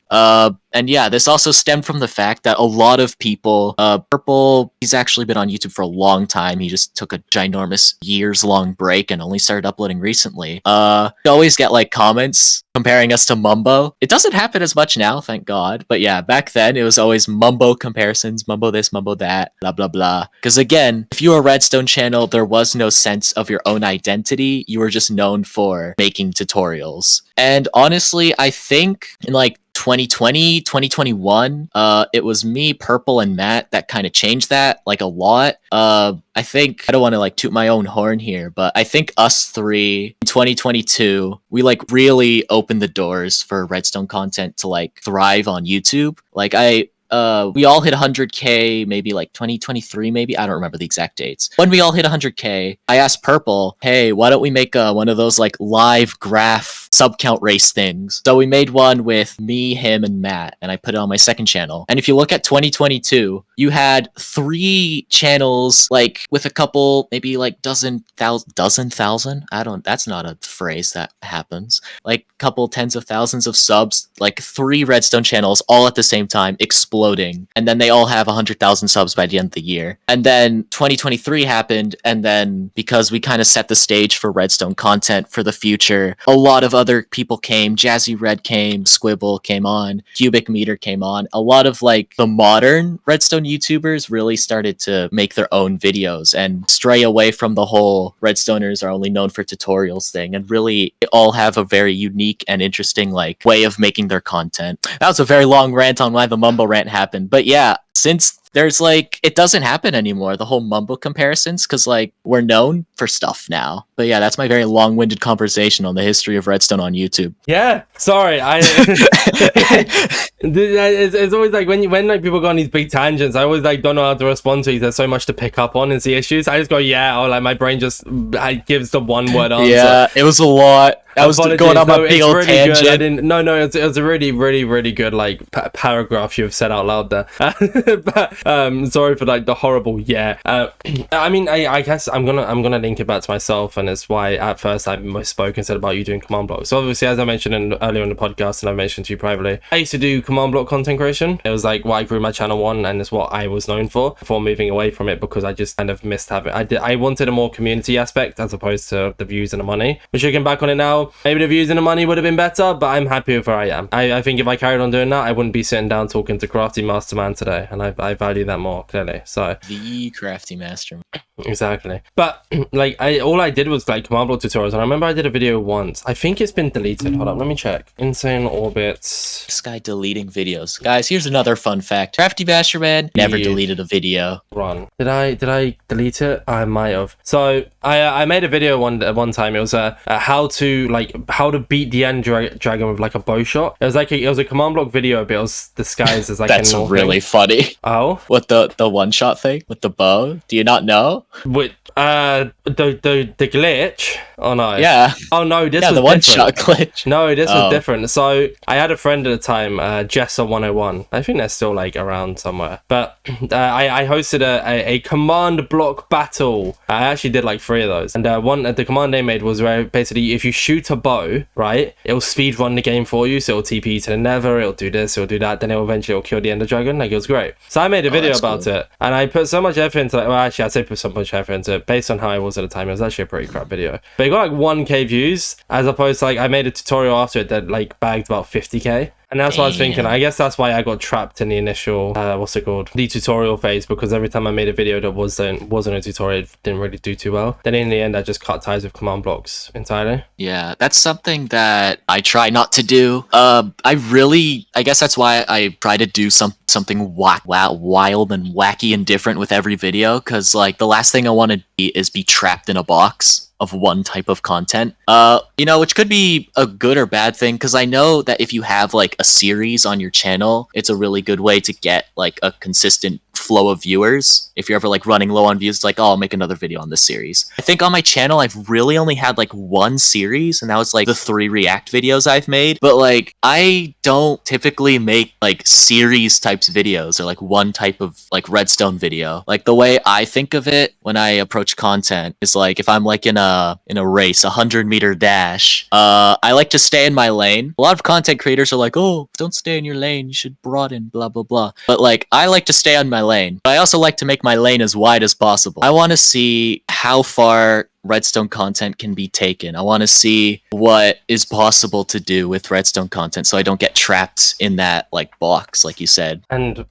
And yeah, this also stemmed from the fact that a lot of people, Purple, he's actually been on YouTube for a long time. He just took a ginormous years-long break and only started uploading recently. You always get like comments comparing us to Mumbo. It doesn't happen as much now, thank God. But yeah, back then it was always Mumbo comparisons, Mumbo this, Mumbo that, blah, blah, blah. Because again, if you were a Redstone channel, there was no sense of your own identity. You were just known for making tutorials. And honestly, I think in like 2020, 2021, it was me, Purple, and Matt that kind of changed that like a lot. I think I don't want to like toot my own horn here, but I think us three in 2022, we like really opened the doors for Redstone content to like thrive on YouTube. Like we all hit 100K, maybe like 2023, maybe. I don't remember the exact dates. When we all hit 100K, I asked Purple, hey, why don't we make one of those like live graph sub count race things? So we made one with me, him, and Matt, and I put it on my second channel. And if you look at 2022, you had 3 channels like with a couple, maybe like dozen thousand. That's not a phrase that happens. Like couple tens of thousands of subs, like 3 Redstone channels all at the same time exploding, and then they all have 100,000 subs by the end of the year. And then 2023 happened, and then because we kind of set the stage for Redstone content for the future, a lot of other people came. Jazzy Red came, Squibble came on, Cubic Meter came on. A lot of like the modern Redstone YouTubers really started to make their own videos and stray away from the whole Redstoners are only known for tutorials thing, and really all have a very unique and interesting like way of making their content. That was a very long rant on why the Mumbo rant happened, but yeah, since there's like it doesn't happen anymore, the whole Mumbo comparisons, because like we're known for stuff now. But yeah, that's my very long-winded conversation on the history of Redstone on YouTube. Yeah, sorry, it's always like when like people go on these big tangents, I always like don't know how to respond to these. There's so much to pick up on and see issues. I just go or like my brain just gives the one word answer. Yeah, it was a lot. I was going on my big old really tangent. It was a really, really, really good like paragraph you've said out loud there. But sorry for like the horrible I mean, I guess I'm gonna link it back to myself, and it's why at first I misspoke and said about you doing command blocks. So obviously, as I mentioned earlier in the podcast, and I mentioned to you privately, I used to do command block content creation. It was like what I grew my channel on, and it's what I was known for before moving away from it, because I just kind of missed having I wanted a more community aspect as opposed to the views and the money. But looking back on it now, maybe the views and the money would have been better, but I'm happy with where I am. I think if I carried on doing that, I wouldn't be sitting down talking to CraftyMasterman today, and I value that more, clearly. So the CraftyMasterman. Exactly. But like all I did was like command block tutorials, and I remember I did a video once. I think it's been deleted. Hold up, let me check. Insane Orbits. This guy deleting videos. Guys, here's another fun fact. CraftyMasterman never deleted a video. Run. Did I delete it? I might have. So I made a video one time. It was how to beat the end dragon with like a bow shot. It was a command block video, but it was disguised as like that's really funny. Oh, what the one shot thing with the bow? Do you not know? With the glitch? Oh no. Yeah. Oh no, this was the one shot glitch. No, this was different. So I had a friend at the time, Jessa101. I think they're still like around somewhere. But I hosted a command block battle. I actually did like 3 of those. And the command they made was where basically if you shoot a bow, right, it'll speed run the game for you. So it'll TP to the nether, it'll do this, it'll do that, then it'll kill the ender dragon. Like, it was great. So I made a video about it, and I put so much effort into it. Well, actually, I'd say put so much effort into it based on how I was at the time. It was actually a pretty crap video, but it got like 1K views, as opposed to like I made a tutorial after it that like bagged about 50K. And that's what I was thinking. Damn. I guess that's why I got trapped in the initial, the tutorial phase, because every time I made a video that wasn't a tutorial, it didn't really do too well. Then in the end, I just cut ties with command blocks entirely. Yeah, that's something that I try not to do. I guess that's why I try to do something wild and wacky and different with every video, because like the last thing I want to be trapped in a box of one type of content, which could be a good or bad thing, because I know that if you have like a series on your channel, it's a really good way to get like a consistent flow of viewers. If you're ever like running low on views, it's like, oh, I'll make another video on this series. I think on my channel I've really only had like one series, and that was like the 3 React videos I've made. But like I don't typically make like series types videos or like one type of like Redstone video. Like the way I think of it when I approach content is like, if I'm like in a race, 100-meter dash, I like to stay in my lane. A lot of content creators are like, oh, don't stay in your lane, you should broaden, blah blah blah. But like I like to stay on my lane, but I also like to make my lane as wide as possible. I want to see how far Redstone content can be taken. I want to see what is possible to do with Redstone content, so I don't get trapped in that like box, like you said. And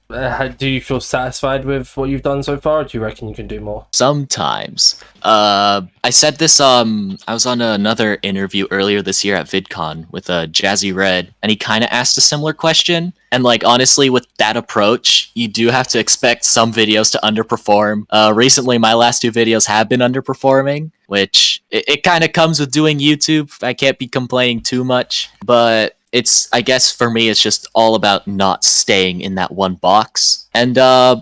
do you feel satisfied with what you've done so far, or do you reckon you can do more? Sometimes. I said this, I was on another interview earlier this year at VidCon with Jazzy Red, and he kind of asked a similar question. And like, honestly, with that approach, you do have to expect some videos to underperform. Recently, my last 2 videos have been underperforming, which it kind of comes with doing YouTube. I can't be complaining too much, but I guess for me, it's just all about not staying in that one box. And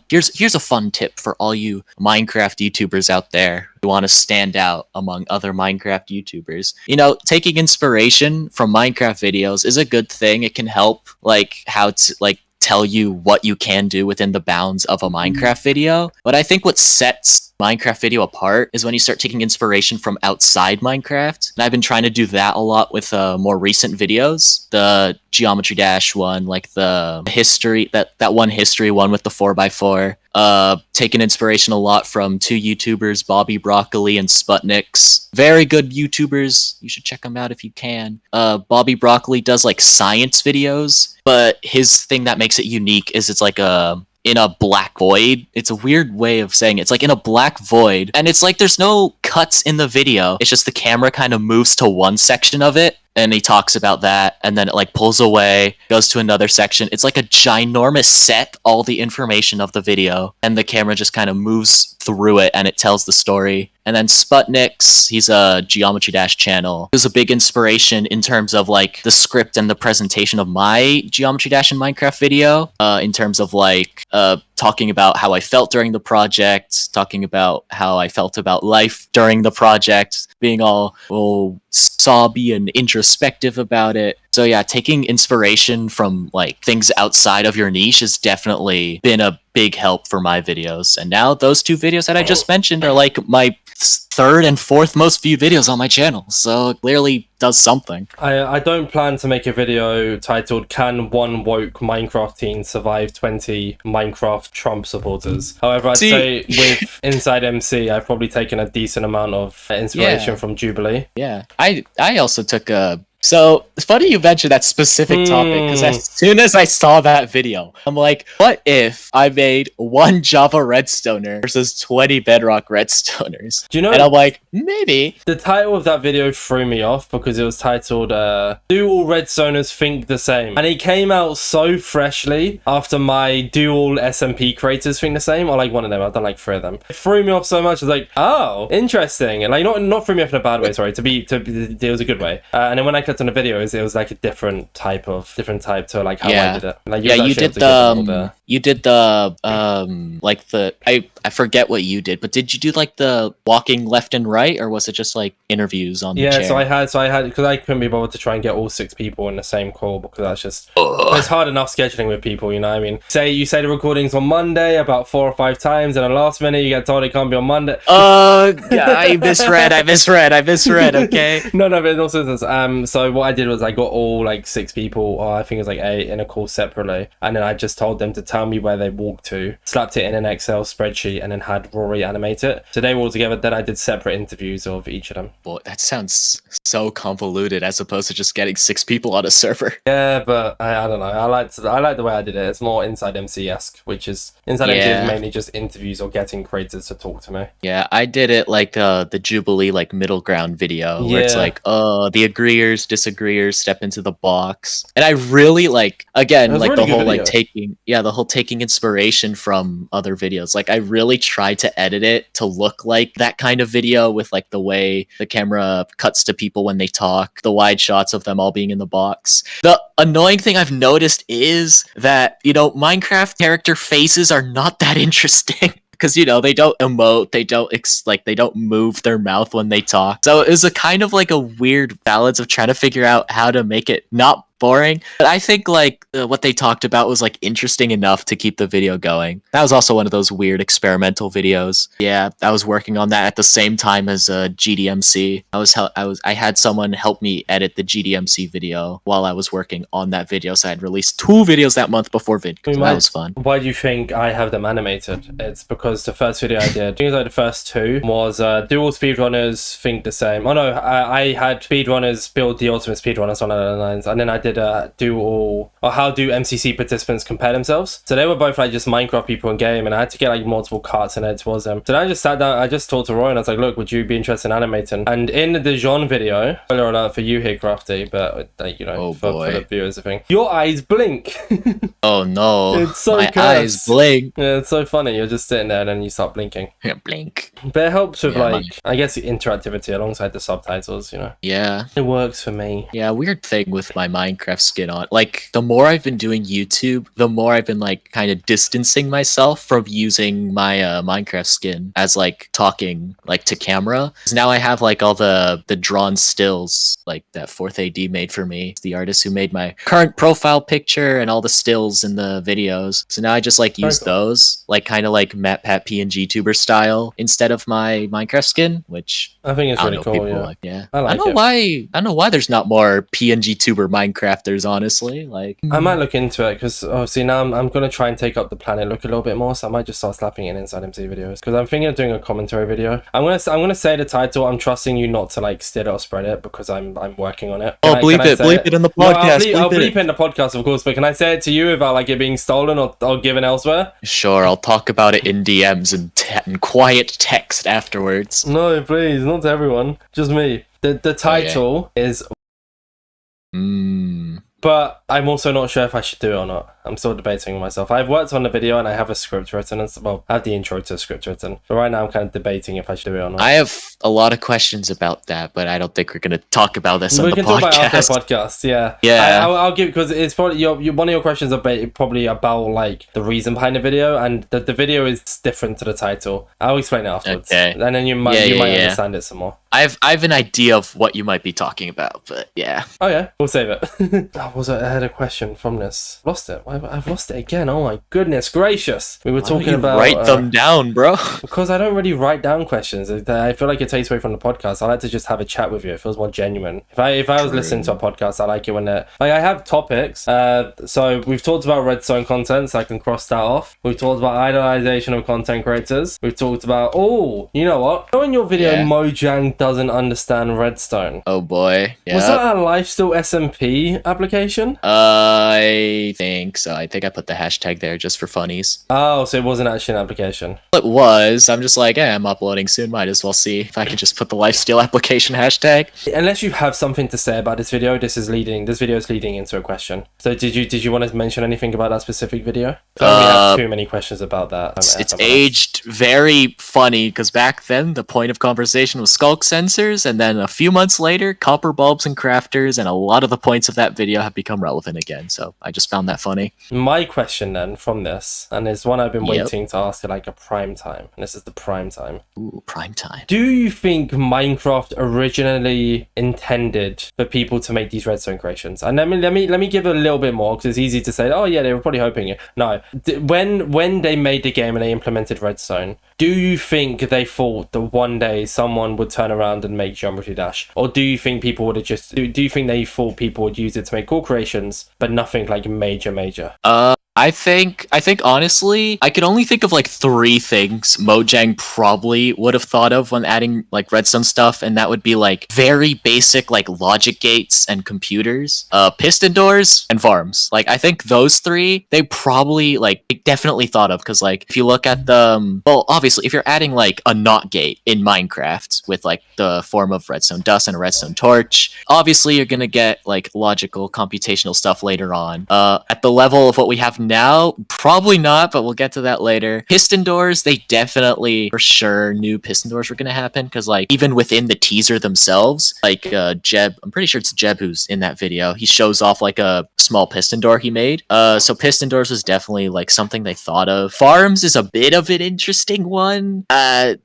here's a fun tip for all you Minecraft YouTubers out there who want to stand out among other Minecraft YouTubers. Taking inspiration from Minecraft videos is a good thing. It can help like how to like tell you what you can do within the bounds of a Minecraft video. But I think what sets Minecraft video apart is when you start taking inspiration from outside Minecraft. And I've been trying to do that a lot with more recent videos. The Geometry Dash one, like the history, that one history one with the 4x4. Taken inspiration a lot from 2 YouTubers, Bobby Broccoli and Sputniks. Very good YouTubers. You should check them out if you can. Bobby Broccoli does like science videos, but his thing that makes it unique is it's like in a black void. It's a weird way of saying it. It's like in a black void, and it's like there's no cuts in the video. It's just the camera kind of moves to one section of it, and he talks about that, and then it like pulls away, goes to another section. It's like a ginormous set, all the information of the video, and the camera just kind of moves through it, and it tells the story. And then Sputniks, he's a Geometry Dash channel. It was a big inspiration in terms of like the script and the presentation of my Geometry Dash and Minecraft video, in terms of like talking about how I felt during the project, talking about how I felt about life during the project, being all sobby and introspective about it. So yeah, taking inspiration from like things outside of your niche has definitely been a big help for my videos. And now those 2 videos that I just mentioned are like my 3rd and 4th most viewed videos on my channel, so it clearly does something. I don't plan to make a video titled "Can one woke Minecraft teen survive 20 Minecraft Trump supporters?" However, I'd say with InsideMC, I've probably taken a decent amount of inspiration from Jubilee. Yeah, I also took So it's funny you mentioned that specific topic, because as soon as I saw that video, I'm like, what if I made 1 Java Redstoner versus 20 Bedrock Redstoners? Do you know? And I'm like, maybe. The title of that video threw me off because it was titled, Do All Redstoners Think the Same? And it came out so freshly after my Do All SMP creators think the same, or like one of them. I've done like 3 of them. It threw me off so much. I was like, oh, interesting. And like, not threw me off in a bad way, sorry. It was a good way. And then when I clicked on the video, it was like a different type to like how I did it. Like, you did I forget what you did, but did you do like the walking left and right, or was it just like interviews on the chair? So I had because I couldn't be bothered to try and get all 6 people in the same call, because that's just it's hard enough scheduling with people, you know what I mean? You say the recording's on Monday about 4 or 5 times, and the last minute you get told it can't be on Monday. Yeah, I misread, okay? No, but also so what I did was I got all like 6 people, or I think it was like 8, in a call separately, and then I just told them to tell me where they walked to, slapped it in an Excel spreadsheet, and then had Rory animate it. So they were all together. Then I did separate interviews of each of them. Boy, that sounds so convoluted as opposed to just getting 6 people on a server. Yeah, but I don't know. I like the way I did it. It's more InsideMC-esque, which is InsideMC is mainly just interviews or getting creators to talk to me. Yeah, I did it like the Jubilee like middle ground video where it's like, the agreeers, disagreeers step into the box. And I really like, again, like the whole like taking inspiration from other videos. Like I really tried to edit it to look like that kind of video with like the way the camera cuts to people when they talk, the wide shots of them all being in the box. The annoying thing I've noticed is that, you know, Minecraft character faces are not that interesting. Because, you know, they don't emote, they don't move their mouth when they talk. So it was a kind of like a weird balance of trying to figure out how to make it not boring. But I think like what they talked about was like interesting enough to keep the video going. That was also one of those weird experimental videos. Yeah, I was working on that at the same time as GDMC. I had someone help me edit the GDMC video while I was working on that video. So I had released 2 videos that month before vid. So that was fun. Why do you think I have them animated? It's because the first video I did, I think like the first 2 was do all speedrunners think the same? Oh no, I had speedrunners build the ultimate speedrunners on the lines, and then I did how do MCC participants compare themselves? So they were both like just Minecraft people in game, and I had to get like multiple carts and head towards them. So then I just sat down, I just talked to Roy and I was like, look, would you be interested in animating? And in the Jean video, spoiler alert for you here, Crafty, but you know, for the viewers, I think your eyes blink. Oh no, it's so my cursed. eyes blink. Yeah, it's so funny. You're just sitting there and then you start blinking. Yeah, blink. But it helps with I guess the interactivity alongside the subtitles, you know. Yeah, it works for me. Yeah, weird thing with my Minecraft skin on. Like, the more I've been doing YouTube, the more I've been, like, kind of distancing myself from using my Minecraft skin as, like, talking, like, to camera. 'Cause now I have, like, all the drawn stills, like, that 4th AD made for me. The artist who made my current profile picture and all the stills in the videos. So now I just, like, use those, like, kind of like MatPat PNG tuber style instead of my Minecraft skin, which I think it's really cool, yeah. I don't know why there's not more PNG tuber Minecrafters, honestly. Like, I might look into it because obviously now I'm going to try and take up the planet look a little bit more, so I might just start slapping in InsideMC videos because I'm thinking of doing a commentary video. I'm gonna say the title. I'm trusting you not to like steal it or spread it because I'm working on it. Bleep it in the podcast. I'll bleep it in the podcast, of course, but can I say it to you about like it being stolen or given elsewhere? Sure, I'll talk about it in DMs and quiet text afterwards. No, please, not to everyone, just me. The title is. But I'm also not sure if I should do it or not. I'm still debating with myself. I've worked on the video and I have a script written. I have the intro to a script written. But right now I'm kind of debating if I should do it or not. I have a lot of questions about that, but I don't think we're going to talk about this on the podcast. We can talk about it after the podcast, yeah. Yeah. I'll give, because it's probably, one of your questions are probably about like the reason behind the video, and the video is different to the title. I'll explain it afterwards. Okay. And then you might understand it some more. I have an idea of what you might be talking about, but yeah. Oh yeah, we'll save it. I had a question from this. Lost it. I've lost it again. Oh my goodness gracious. We were talking about. Write them down, bro. Because I don't really write down questions. I feel like it takes away from the podcast. I like to just have a chat with you. It feels more genuine. If I was listening to a podcast, I like it when I have topics. So we've talked about Redstone content, so I can cross that off. We've talked about idolization of content creators. We've talked about you know what? In your video, Mojang doesn't understand Redstone. Oh boy. Yep. Was that a Lifesteal SMP application? I think so. I think I put the hashtag there just for funnies. Oh, so it wasn't actually an application. It was. I'm just like, I'm uploading soon. Might as well see if I can just put the Lifesteal application hashtag. Unless you have something to say about this video, this video is leading into a question. So did you want to mention anything about that specific video? We have too many questions about that. It's aged very funny because back then the point of conversation was skulk sensors, and then a few months later, copper bulbs and crafters, and a lot of the points of that video have become relevant again. So I just found that funny. My question then from this, and it's one I've been waiting to ask at like a prime time, and this is the prime time. Ooh, prime time. Do you think Minecraft originally intended for people to make these redstone creations? And let me give a little bit more, because it's easy to say, oh yeah, they were probably hoping it. No, when they made the game and they implemented redstone, do you think they thought that one day someone would turn around and make Geometry Dash? Or do you think people would have do you think they thought people would use it to make cool creations, but nothing like major? I think honestly, I could only think of like 3 things Mojang probably would have thought of when adding like redstone stuff, and that would be like very basic like logic gates and computers, piston doors and farms. Like I think those 3 they probably like they definitely thought of, because like if you look at the well, obviously if you're adding like a not gate in Minecraft with like the form of redstone dust and a redstone torch, obviously you're gonna get like logical computational stuff later on. At the level of what we have now, probably not, but we'll get to that later. Piston doors, they definitely for sure knew piston doors were gonna happen, because like even within the teaser themselves, like Jeb, I'm pretty sure it's Jeb who's in that video, he shows off like a small piston door he made. So piston doors was definitely like something they thought of. Farms is a bit of an interesting one. I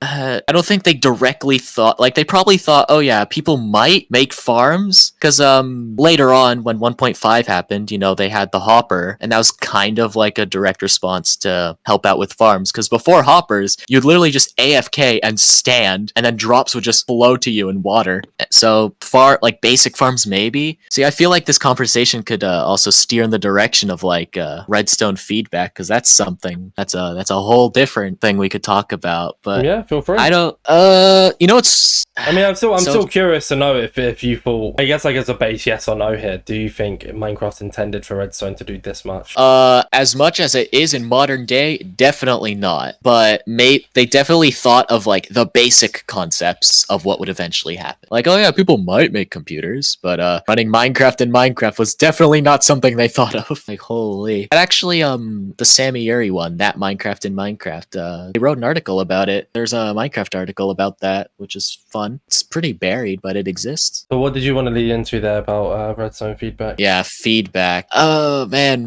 don't think they directly thought, like they probably thought, oh yeah, people might make farms, because later on when 1.5 happened, you know, they had the hopper, and that was kind of like a direct response to help out with farms, because before hoppers, you'd literally just AFK and stand, and then drops would just flow to you in water. So far, like basic farms maybe. See, I feel like this conversation could also steer in the direction of like redstone feedback, because that's something that's a whole different thing we could talk about. But Yeah, feel free. I don't you know, it's I mean, I'm still curious to know if you thought, I guess like as a base yes or no here, do you think Minecraft intended for redstone to do this much? As much as it is in modern day, definitely not. But they definitely thought of like the basic concepts of what would eventually happen. Like, oh yeah, people might make computers, but running Minecraft in Minecraft was definitely not something they thought of. Like, holy. And actually, the Sammy Yuri one, that Minecraft in Minecraft, they wrote an article about it. There's a Minecraft article about that, which is fun. It's pretty buried, but it exists. So what did you want to lead into there about redstone feedback? Yeah, feedback. Oh man.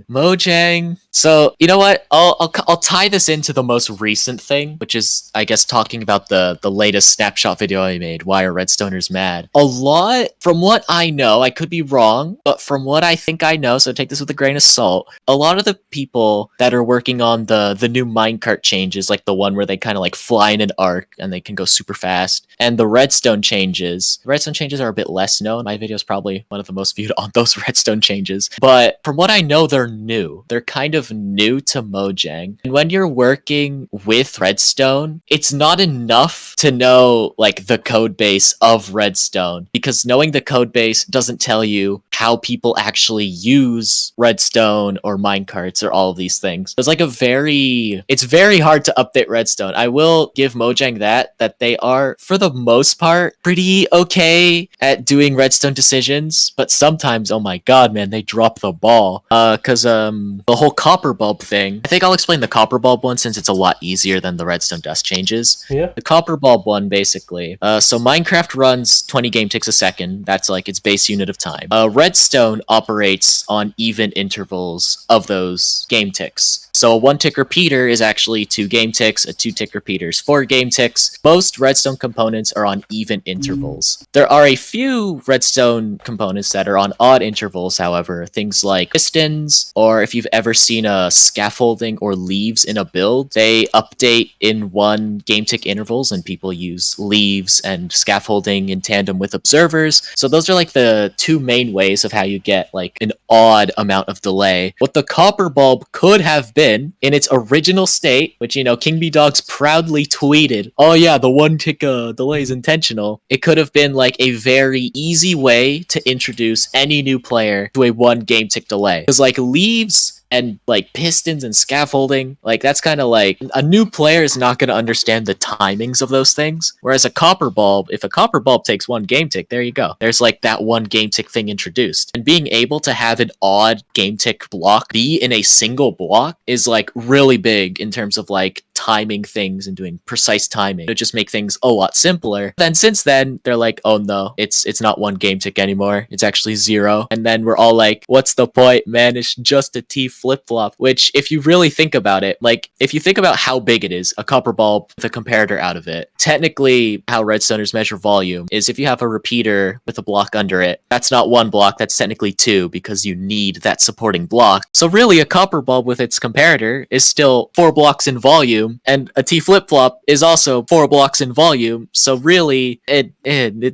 Mojang. So you know what? I'll tie this into the most recent thing, which is I guess talking about the latest snapshot video I made. Why are Redstoners mad? A lot, from what I know, I could be wrong, but from what I think I know, so take this with a grain of salt. A lot of the people that are working on the new minecart changes, like the one where they kind of like fly in an arc and they can go super fast, and the redstone changes. Redstone changes are a bit less known. My video is probably one of the most viewed on those redstone changes. But from what I know, they're new. They're kind of new to Mojang. And when you're working with redstone, it's not enough to know like the code base of redstone, because knowing the code base doesn't tell you how people actually use redstone or minecarts or all of these things. It's like it's very hard to update redstone. I will give Mojang that they are, for the most part, pretty okay at doing redstone decisions, but sometimes, oh my god, man, they drop the ball. Because the whole copper bulb thing, I think I'll explain the copper bulb one since it's a lot easier than the redstone dust changes. Yeah. The copper bulb one, basically. So Minecraft runs 20 game ticks a second. That's like its base unit of time. Redstone operates on even intervals of those game ticks. So a 1 tick repeater is actually 2 game ticks, a 2 tick repeater is 4 game ticks. Most redstone components are on even intervals. There are a few redstone components that are on odd intervals, however, things like pistons, or if you've ever seen a scaffolding or leaves in a build, they update in 1 game tick intervals, and people use leaves and scaffolding in tandem with observers. So those are like the 2 main ways of how you get like an odd amount of delay. What the copper bulb could have been in its original state, which, you know, King B Dogs proudly tweeted, oh yeah, the 1 tick delay is intentional. It could have been like a very easy way to introduce any new player to a 1 game tick delay. Because like leaves and like pistons and scaffolding, like that's kind of like a new player is not going to understand the timings of those things. Whereas a copper bulb, if a copper bulb takes 1 game tick, there you go. There's like that 1 game tick thing introduced. And being able to have an odd game tick block be in a single block is like really big in terms of like timing things and doing precise timing. It just make things a lot simpler. Then since then, they're like, oh no, it's not 1 game tick anymore. It's actually 0. And then we're all like, what's the point, man? It's just a T4 flip-flop, which if you really think about it, like if you think about how big it is, a copper bulb with a comparator out of it, technically how redstoners measure volume is if you have a repeater with a block under it, that's not one block, that's technically two because you need that supporting block. So really a copper bulb with its comparator is still 4 blocks in volume, and a T flip-flop is also 4 blocks in volume. So really it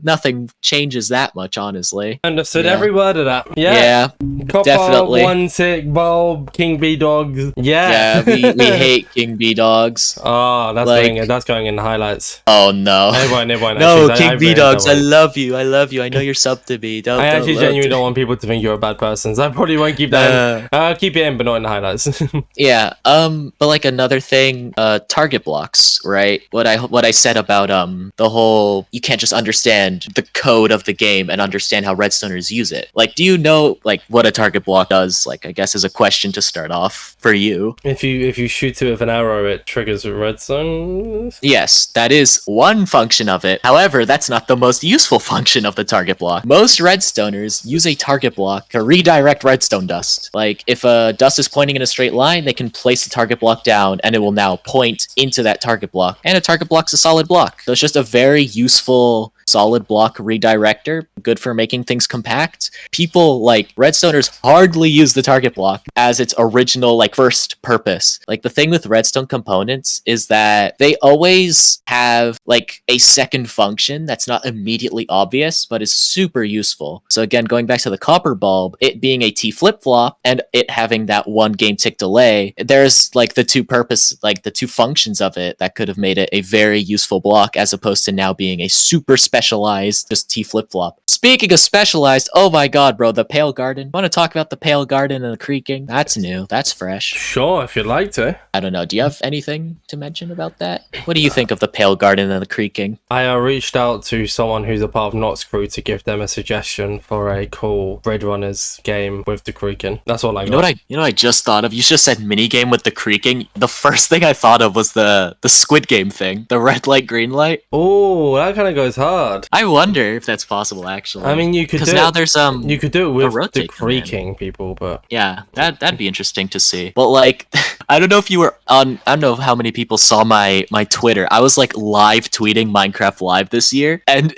nothing changes that much, honestly. Understood Yeah. every word of that. Yeah, Copper, definitely. 1 tick bulb, King Bee dogs. Yeah, we hate King Bee dogs. Oh, that's Like- going in the highlights. Oh no. It won't. No, actually. King Bee really dogs, I don't. love you. I love you. I know you're sub to me. Don't I actually don't genuinely don't want people to think you're a bad person, so I probably won't keep that in. I'll keep it in, but not in the highlights. Yeah, but like another thing, target blocks, right? What I said about the whole you can't just understand the code of the game and understand how redstoners use it. Like, do you know like what a target block does? Like, I guess is a question to start off for you. If you shoot it with an arrow, it triggers a redstone. Yes, that is one function of it. However, that's not the most useful function of the target block. Most redstoners use a target block to redirect redstone dust. Like, if a dust is pointing in a straight line, they can place the target block down and it will now point into that target block. And a target block's a solid block. So it's just a very useful solid block redirector, good for making things compact. People like redstoners hardly use the target block as its original like first purpose. Like the thing with redstone components is that they always have like a second function that's not immediately obvious but is super useful. So again, going back to the copper bulb, it being a T flip-flop and it having that 1 game tick delay, there's like the two functions of it that could have made it a very useful block as opposed to now being a super specialized just T flip-flop. Speaking of specialized, oh my god, bro, the Pale Garden. Want to talk about the Pale Garden and the creaking? That's new. That's fresh. Sure, if you'd like to. I don't know. Do you have anything to mention about that? What do you think of the Pale Garden and the creaking? I reached out to someone who's a part of Knots Crew to give them a suggestion for a cool Red Runners game with the creaking. That's all I got. You know what I just thought of? You just said minigame with the creaking. The first thing I thought of was the Squid Game thing. The red light, green light. Oh, that kind of goes hard. I wonder if that's possible, actually. I mean, you could do because now there's you could do it with the rotate creaking people, but yeah, that'd be interesting to see. But like, I don't know if you were on. I don't know how many people saw my Twitter. I was like live tweeting Minecraft Live this year, and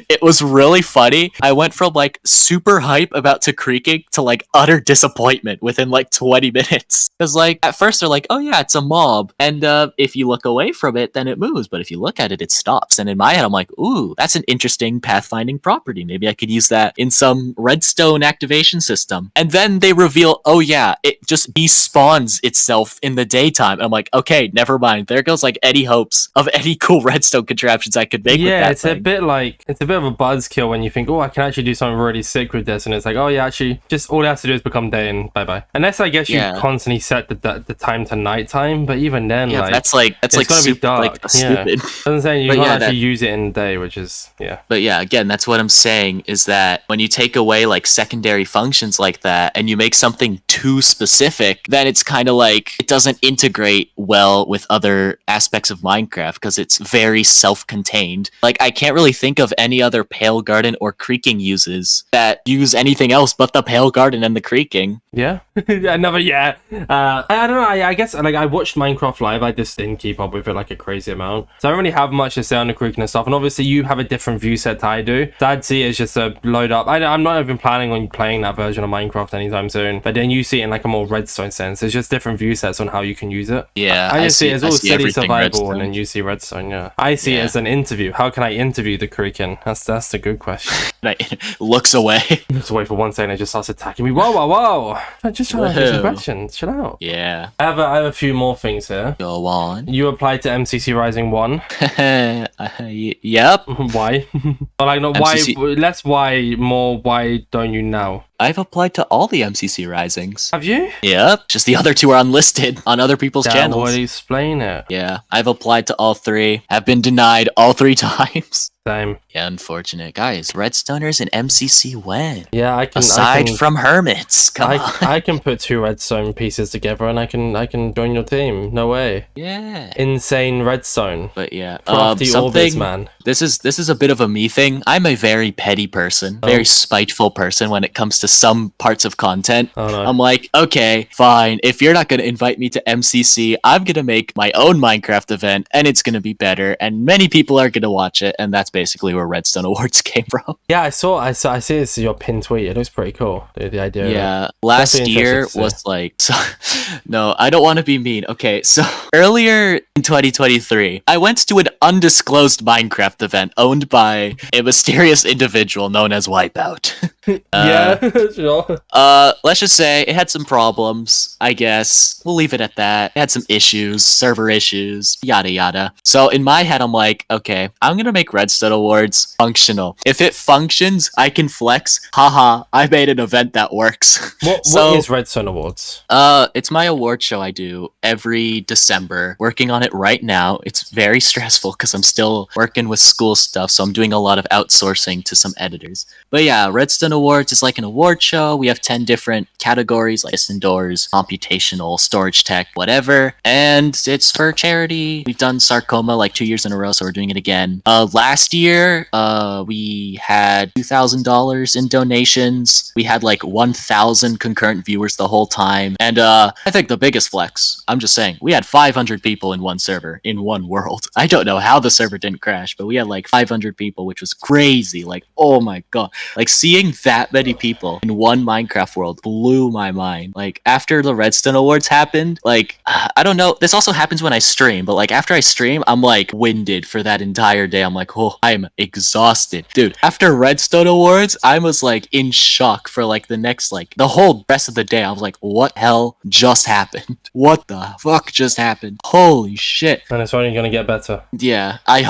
it was really funny. I went from like super hype about to creaking to like utter disappointment within like 20 minutes. Because like at first they're like, oh yeah, it's a mob, and if you look away from it, then it moves. But if you look at it, it stops. And in my head, I'm like, ooh, that's an interesting pathfinding property. Maybe I could use that in some redstone activation system. And then they reveal, oh yeah, it just despawns itself in the daytime. I'm like, okay, never mind. There goes like any hopes of any cool redstone contraptions I could make with that yeah, it's thing. a bit of a buzzkill when you think, oh, I can actually do something really sick with this, and it's like, oh yeah, actually, just all it has to do is become day and bye bye. Unless I guess you constantly set the time to nighttime, but even then, yeah, like that's like gonna be dark. like stupid. I'm saying you But can't yeah, actually use it in the day, which is But yeah, again, that's what I'm saying is that when you take away like secondary functions like that and you make something too specific, then it's kind of like it doesn't integrate well with other aspects of Minecraft because it's very self-contained. Like I can't really think of any other Pale Garden or creaking uses that use anything else but the Pale Garden and the creaking. Yeah. Another I don't know. I guess like I watched Minecraft Live. I just didn't keep up with it like a crazy amount, so I don't really have much to say on the creaking and stuff. And obviously, you have a different view set to I do. So I'd see it as just a load up. I'm not even planning on playing that version of Minecraft anytime soon. But then you see it in like a more redstone sense. It's just different view sets on how you can use it. Yeah, I just see it as all city survival, redstone. and then you see redstone. Yeah, I see it as an interview. How can I interview the creaking? That's the good question. Looks away. Just wait for 1 second. It just starts attacking me. Whoa! I'm just trying to ask some questions. Chill out. Yeah. I have a few more things here. Go on. You applied to MCC Rising 1. Yep. Why? Like, not MCC... why, less why, more why don't you now? I've applied to all the MCC Risings. Have you? Yep. Just the other 2 are unlisted on other people's channels. That would explain it. Yeah. I've applied to all 3. Have been denied all 3 times. Same. Yeah, unfortunate. Guys, Redstoners and MCC when? Yeah, I can... Aside from Hermits. Come on. I can put 2 redstone pieces together and I can join your team. No way. Yeah. Insane redstone. But yeah. Crafty Orbits, man. This is a bit of a me thing. I'm a very petty person. Very spiteful person when it comes to to some parts of content. Oh, no. I'm like, okay, fine. If you're not going to invite me to MCC, I'm going to make my own Minecraft event and it's going to be better. And many people are going to watch it. And that's basically where Redstone Awards came from. Yeah, I see this is your pinned tweet. It looks pretty cool. The idea. Yeah, last year was like, so, no, I don't want to be mean. Okay, so earlier in 2023, I went to an undisclosed Minecraft event owned by a mysterious individual known as Wipeout. Yeah, sure. Let's just say it had some problems, I guess. We'll leave it at that. It had some issues, server issues, yada yada. So in my head, I'm like, okay, I'm gonna make Redstone Awards functional. If it functions, I can flex. Haha, I made an event that works. What is Redstone Awards? It's my award show I do every December. Working on it right now. It's very stressful because I'm still working with school stuff, so I'm doing a lot of outsourcing to some editors. But yeah, Redstone Awards is like an award show. We have 10 different categories, like piston doors, computational, storage tech, whatever. And it's for charity. We've done sarcoma like 2 years in a row, so we're doing it again. Last year, we had $2,000 in donations. We had like 1,000 concurrent viewers the whole time. And I think the biggest flex, I'm just saying, we had 500 people in one server, in one world. I don't know how the server didn't crash, but we had like 500 people, which was crazy. Like, oh my god. Like, seeing that many people in one Minecraft world blew my mind. Like, after the Redstone Awards happened, like, I don't know, this also happens when I stream, but like, after I stream, I'm like winded for that entire day. I'm like, oh, I'm exhausted. Dude, after Redstone Awards, I was like in shock for like the next, like, the whole rest of the day. I was like, what hell just happened? What the fuck just happened? Holy shit. And it's only gonna get better. Yeah, I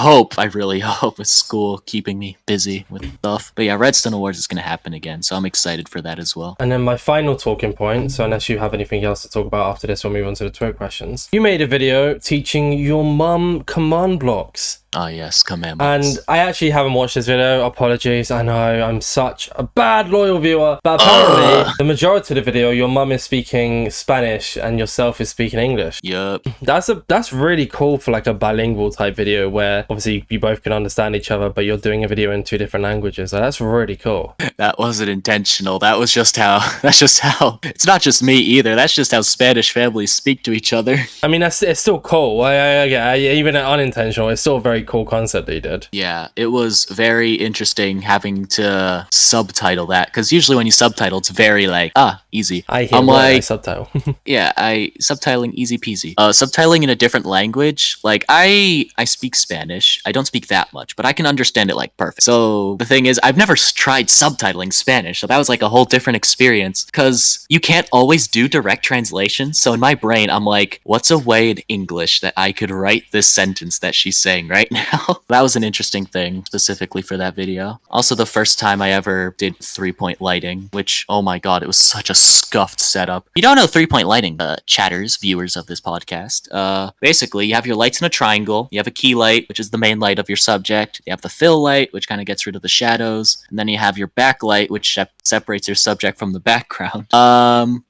really hope, with school keeping me busy with stuff. But yeah, Redstone Awards is going to happen again, so I'm excited for that as well. And then my final talking point, so unless you have anything else to talk about after this, we'll move on to the Twitter questions. You made a video teaching your mum command blocks. Oh yes, command blocks. And I actually haven't watched this video. Apologies. I know I'm such a bad loyal viewer. But apparently, the majority of the video, your mum is speaking Spanish and yourself is speaking English. Yup. That's really cool for like a bilingual type video where obviously you both can understand each other, but you're doing a video in 2 different languages. So that's really cool. That wasn't intentional. That's just how, it's not just me either. That's just how Spanish families speak to each other. I mean, it's still cool. Even unintentional, it's still a very cool concept that you did. Yeah, it was very interesting having to subtitle that, because usually when you subtitle, it's very like, easy. I'm like, subtitle. Yeah, subtitling easy peasy. Subtitling in a different language, like I speak Spanish. I don't speak that much, but I can understand it like perfect. So the thing is, I've never tried subtitling Spanish, so that was like a whole different experience, because you can't always do direct translation. So in my brain, I'm like, what's a way in English that I could write this sentence that she's saying right now? That was an interesting thing specifically for that video. Also, the first time I ever did 3-point lighting, which, oh my god, it was such a scuffed setup. If you don't know 3-point lighting, chatters, viewers of this podcast, basically you have your lights in a triangle, you have a key light, which is the main light of your subject, you have the fill light, which kind of gets rid of the shadows, and then you have your backlight, which separates your subject from the background.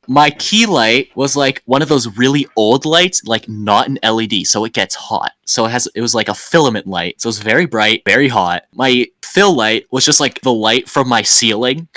My key light was like one of those really old lights, like not an LED, so it gets hot. So it was like a filament light, so it was very bright, very hot. My fill light was just like the light from my ceiling.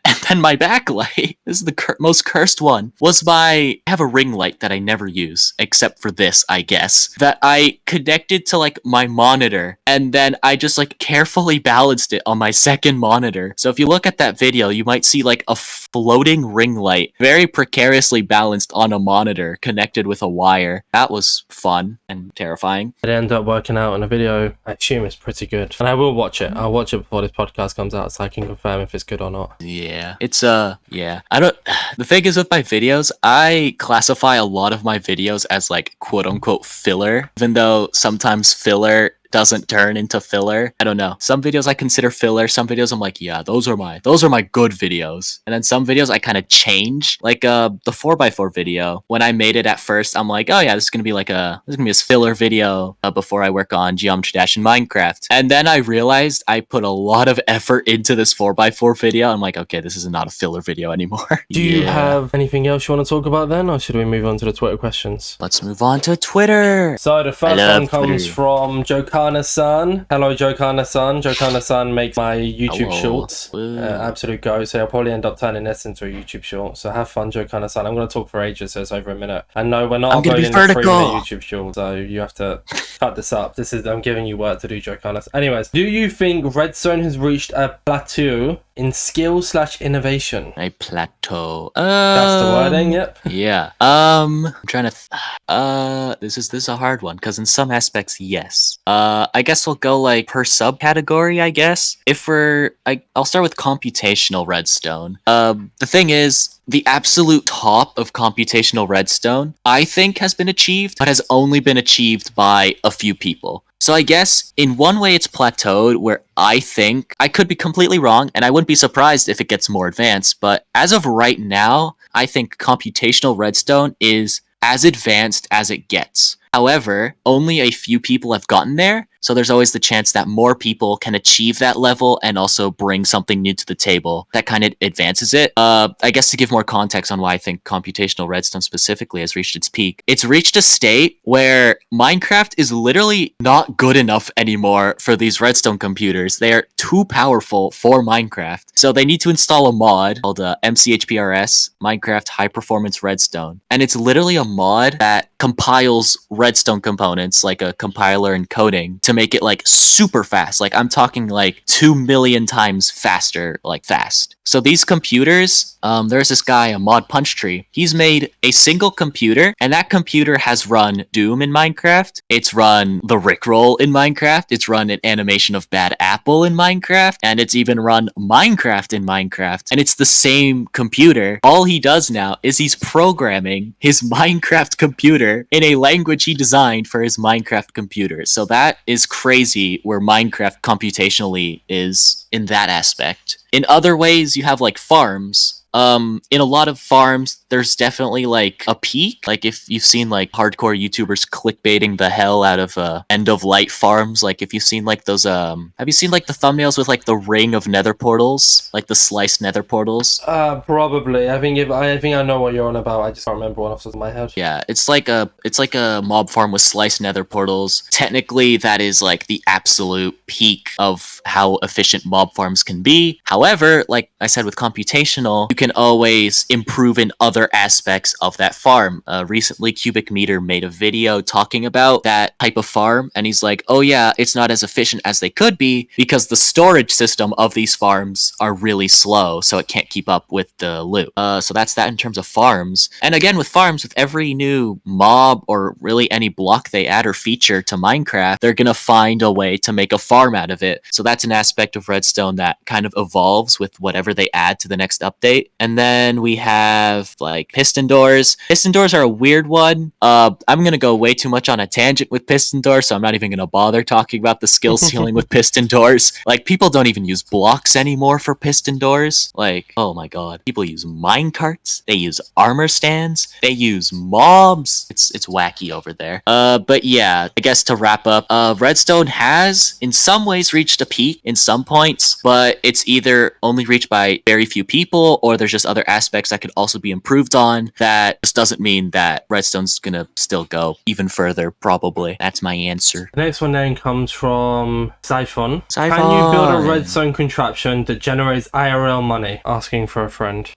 And then my backlight, this is the most cursed one, was I have a ring light that I never use, except for this, I guess, that I connected to like my monitor, and then I just like carefully balanced it on my second monitor. So if you look at that video, you might see like a floating ring light, very precariously balanced on a monitor, connected with a wire. That was fun and terrifying. It ended up working out in a video. I assume it's pretty good. And I will watch it. I'll watch it before this podcast comes out so I can confirm if it's good or not. Yeah, it's yeah. The thing is with my videos, I classify a lot of my videos as like quote unquote filler, even though sometimes filler doesn't turn into filler. I don't know. Some videos I consider filler. Some videos I'm like, yeah, those are my good videos. And then some videos I kind of change. Like the 4x4 video. When I made it at first, I'm like, oh yeah, this is gonna be a filler video before I work on Geometry Dash in Minecraft. And then I realized I put a lot of effort into this 4x4 video. I'm like, okay, this is not a filler video anymore. Do you have anything else you want to talk about then, or should we move on to the Twitter questions? Let's move on to Twitter. So the first one comes from Joe Kana-san. Hello, Joe Kana-san. Joe Kana-san makes my YouTube shorts. Absolute go. So I'll probably end up turning this into a YouTube short. So have fun, Joe Kana-san. I'm going to talk for ages, so it's over a minute. And no, we're not uploading a 3-minute YouTube short, so you have to cut this up. I'm giving you work to do, Joe Kana-san. Anyways, do you think Redstone has reached a plateau in skill/innovation? A plateau. That's the wording, yep. Yeah. I'm trying to this is a hard one, because in some aspects, yes. I guess we'll go like per subcategory, I guess. I'll start with computational redstone. The thing is, the absolute top of computational redstone, I think, has been achieved, but has only been achieved by a few people. So I guess in one way it's plateaued, where I think, I could be completely wrong, and I wouldn't be surprised if it gets more advanced, but as of right now, I think computational redstone is as advanced as it gets. However, only a few people have gotten there, so there's always the chance that more people can achieve that level and also bring something new to the table that kind of advances it. I guess to give more context on why I think computational redstone specifically has reached its peak, it's reached a state where Minecraft is literally not good enough anymore for these redstone computers. They are too powerful for Minecraft, so they need to install a mod called MCHPRS, Minecraft High Performance Redstone, and it's literally a mod that compiles redstone components, like a compiler and coding, to make it like super fast. Like I'm talking like 2 million times faster, like fast. So these computers, there's this guy, a mod punch tree. He's made a single computer, and that computer has run Doom in Minecraft. It's run the Rickroll in Minecraft. It's run an animation of Bad Apple in Minecraft, and it's even run Minecraft in Minecraft. And it's the same computer. All he does now is he's programming his Minecraft computer in a language he designed for his Minecraft computer. So that is crazy where Minecraft computationally is in that aspect. In other ways, you have like farms. In a lot of farms, there's definitely like a peak. Like if you've seen like hardcore YouTubers clickbaiting the hell out of end of light farms, like if you've seen like those have you seen like the thumbnails with like the ring of nether portals, like the sliced nether portals? Probably. I think I know what you're on about. I just can't remember one off the top of my head. Yeah, it's like a mob farm with sliced nether portals. Technically, that is like the absolute peak of how efficient mob farms can be. However, like I said with computational, you can always improve in other aspects of that farm. Recently, Cubic Meter made a video talking about that type of farm, and he's like, oh yeah, it's not as efficient as they could be because the storage system of these farms are really slow, so it can't keep up with the loot. So that's that in terms of farms. And again, with farms, with every new mob or really any block they add or feature to Minecraft, they're gonna find a way to make a farm out of it. So that's an aspect of Redstone that kind of evolves with whatever they add to the next update. And then we have like piston doors. Piston doors are a weird one. I'm gonna go way too much on a tangent with piston doors, so I'm not even gonna bother talking about the skill ceiling with piston doors. Like people don't even use blocks anymore for piston doors. Like, oh my god. People use minecarts, they use armor stands, they use mobs. It's wacky over there. But yeah, I guess to wrap up, Redstone has in some ways reached a peak in some points, but it's either only reached by very few people, or there's just other aspects that could also be improved on. That just doesn't mean that Redstone's gonna still go even further, probably. That's my answer. The next one then comes from Siphon. Can you build a redstone contraption that generates IRL money? Asking for a friend.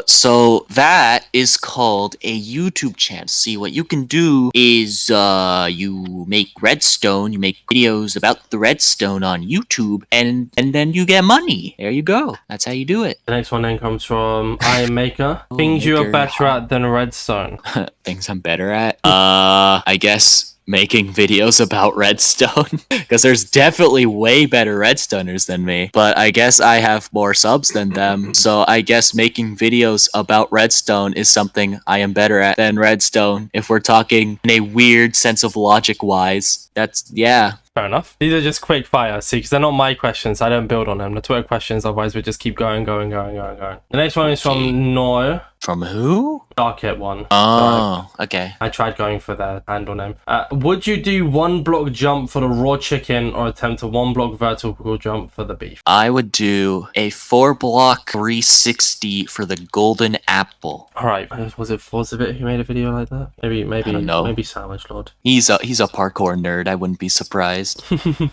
So that is called a YouTube channel. See, what you can do is you make redstone, you make videos about the redstone on YouTube, and then you get money. There you go. That's how you do it. The next one then comes from Iron Maker. Things you are better at than redstone. Things I'm better at? I guess making videos about redstone, because there's definitely way better redstoners than me, but I guess I have more subs than them, so I guess making videos about redstone is something I am better at than redstone, if we're talking in a weird sense of logic wise. That's, yeah. Fair enough. These are just quick fire, see, because they're not my questions. I don't build on them. The Twitter questions, otherwise we just keep going. The next one is from Noir. From who? Dark Hit one. Oh, okay. I tried going for their handle name. Would you do 1 block jump for the raw chicken or attempt a 1 block vertical jump for the beef? I would do a 4-block 360 for the golden apple. Alright, was it Forzavit who made a video like that? Maybe I don't know. maybe Sandwich Lord. He's a parkour nerd. I wouldn't be surprised.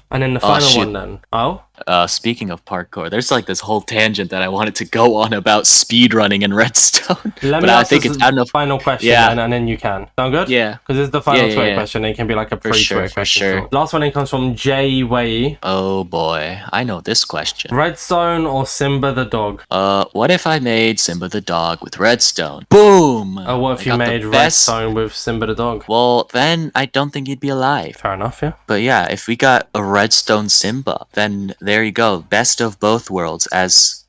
And then the Oh, final shit. one then. Oh? Speaking of parkour, there's like this whole tangent that I wanted to go on about speedrunning and Redstone. Let me but I ask think this it's, I don't know if, final question Yeah. and then you can. Sound good? Yeah. Because it's the final Yeah, Twitter yeah. question. It can be like a pre-Twitter for question. sure. So. Last one in comes from Jay Wei. Oh boy, I know this question. Redstone or Simba the dog? What if I made Simba the dog with Redstone? Boom! Or what if you I got the made best- Redstone with Simba the dog? Well, then I don't think he'd be alive. Fair enough, yeah. But yeah, if we got a Redstone Simba, then there you go. Best of both worlds.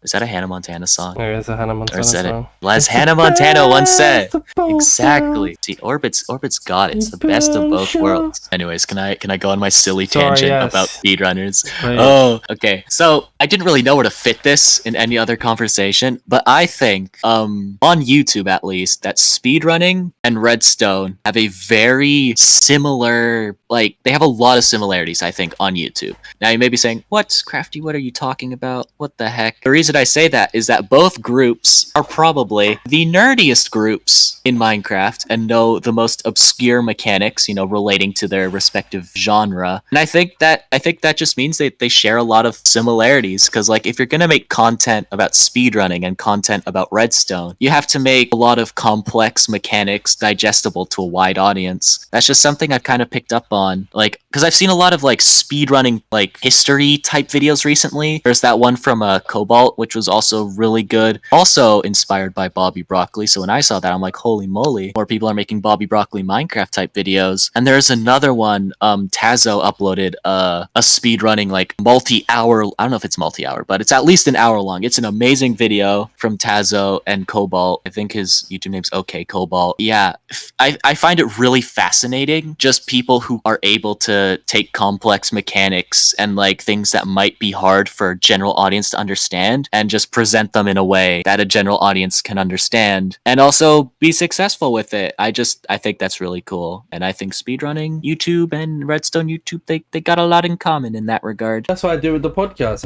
Is that a Hannah Montana song? There is a Hannah Montana Or is that song. it? As Hannah Montana once said. Best of both Exactly. See, Orbit's got it. It's the best of both worlds. Anyways, can I go on my silly tangent yes. about speedrunners? Please. Oh, okay. So I didn't really know where to fit this in any other conversation, but I think on YouTube at least that speedrunning and Redstone have a very similar, like they have a lot of similarities, I think, on YouTube. Now you may be saying, "What, Crafty? What are you talking about? What the heck?" The reason I say that is that both groups are probably the nerdiest groups in Minecraft and know the most obscure mechanics, relating to their respective genre. And I think that just means they share a lot of similarities, because like if you're gonna make content about speedrunning and content about Redstone, you have to make a lot of complex mechanics digestible to a wide audience. That's just something I've kind of picked up on, like because I've seen a lot of like speedrunning like history type videos recently. There's that one from Cobalt, which was also really good, also inspired by Bobby Broccoli. So when I saw that, I'm like, holy moly, more people are making Bobby Broccoli Minecraft type videos. And there's another one, Tazo uploaded a speedrunning like multi-hour, I don't know if it's multi-hour, but it's at least an hour long. It's an amazing video from Tazo and Cobalt. I think his YouTube name's OK Cobalt. Yeah, I find it really fascinating, just people who are able to take complex mechanics and like things that might be hard for a general audience to understand and just present them in a way that a general audience can understand and also be successful with it. I think that's really cool. And I think speedrunning YouTube and Redstone YouTube, they got a lot in common in that regard. That's what I do with the podcast.